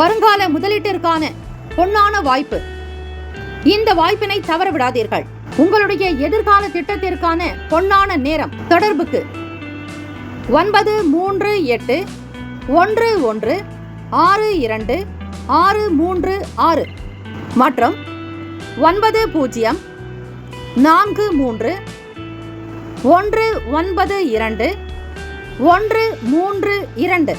வருங்கால முதலீட்டிற்கான பொன்னான வாய்ப்பு. இந்த வாய்ப்பினை தவறவிடாதீர்கள். உங்களுடைய எதிர்கால திட்டத்திற்கான பொன்னான நேரம். தொடர்புக்கு 938 11 62 636 மற்றும் 90 43 192 132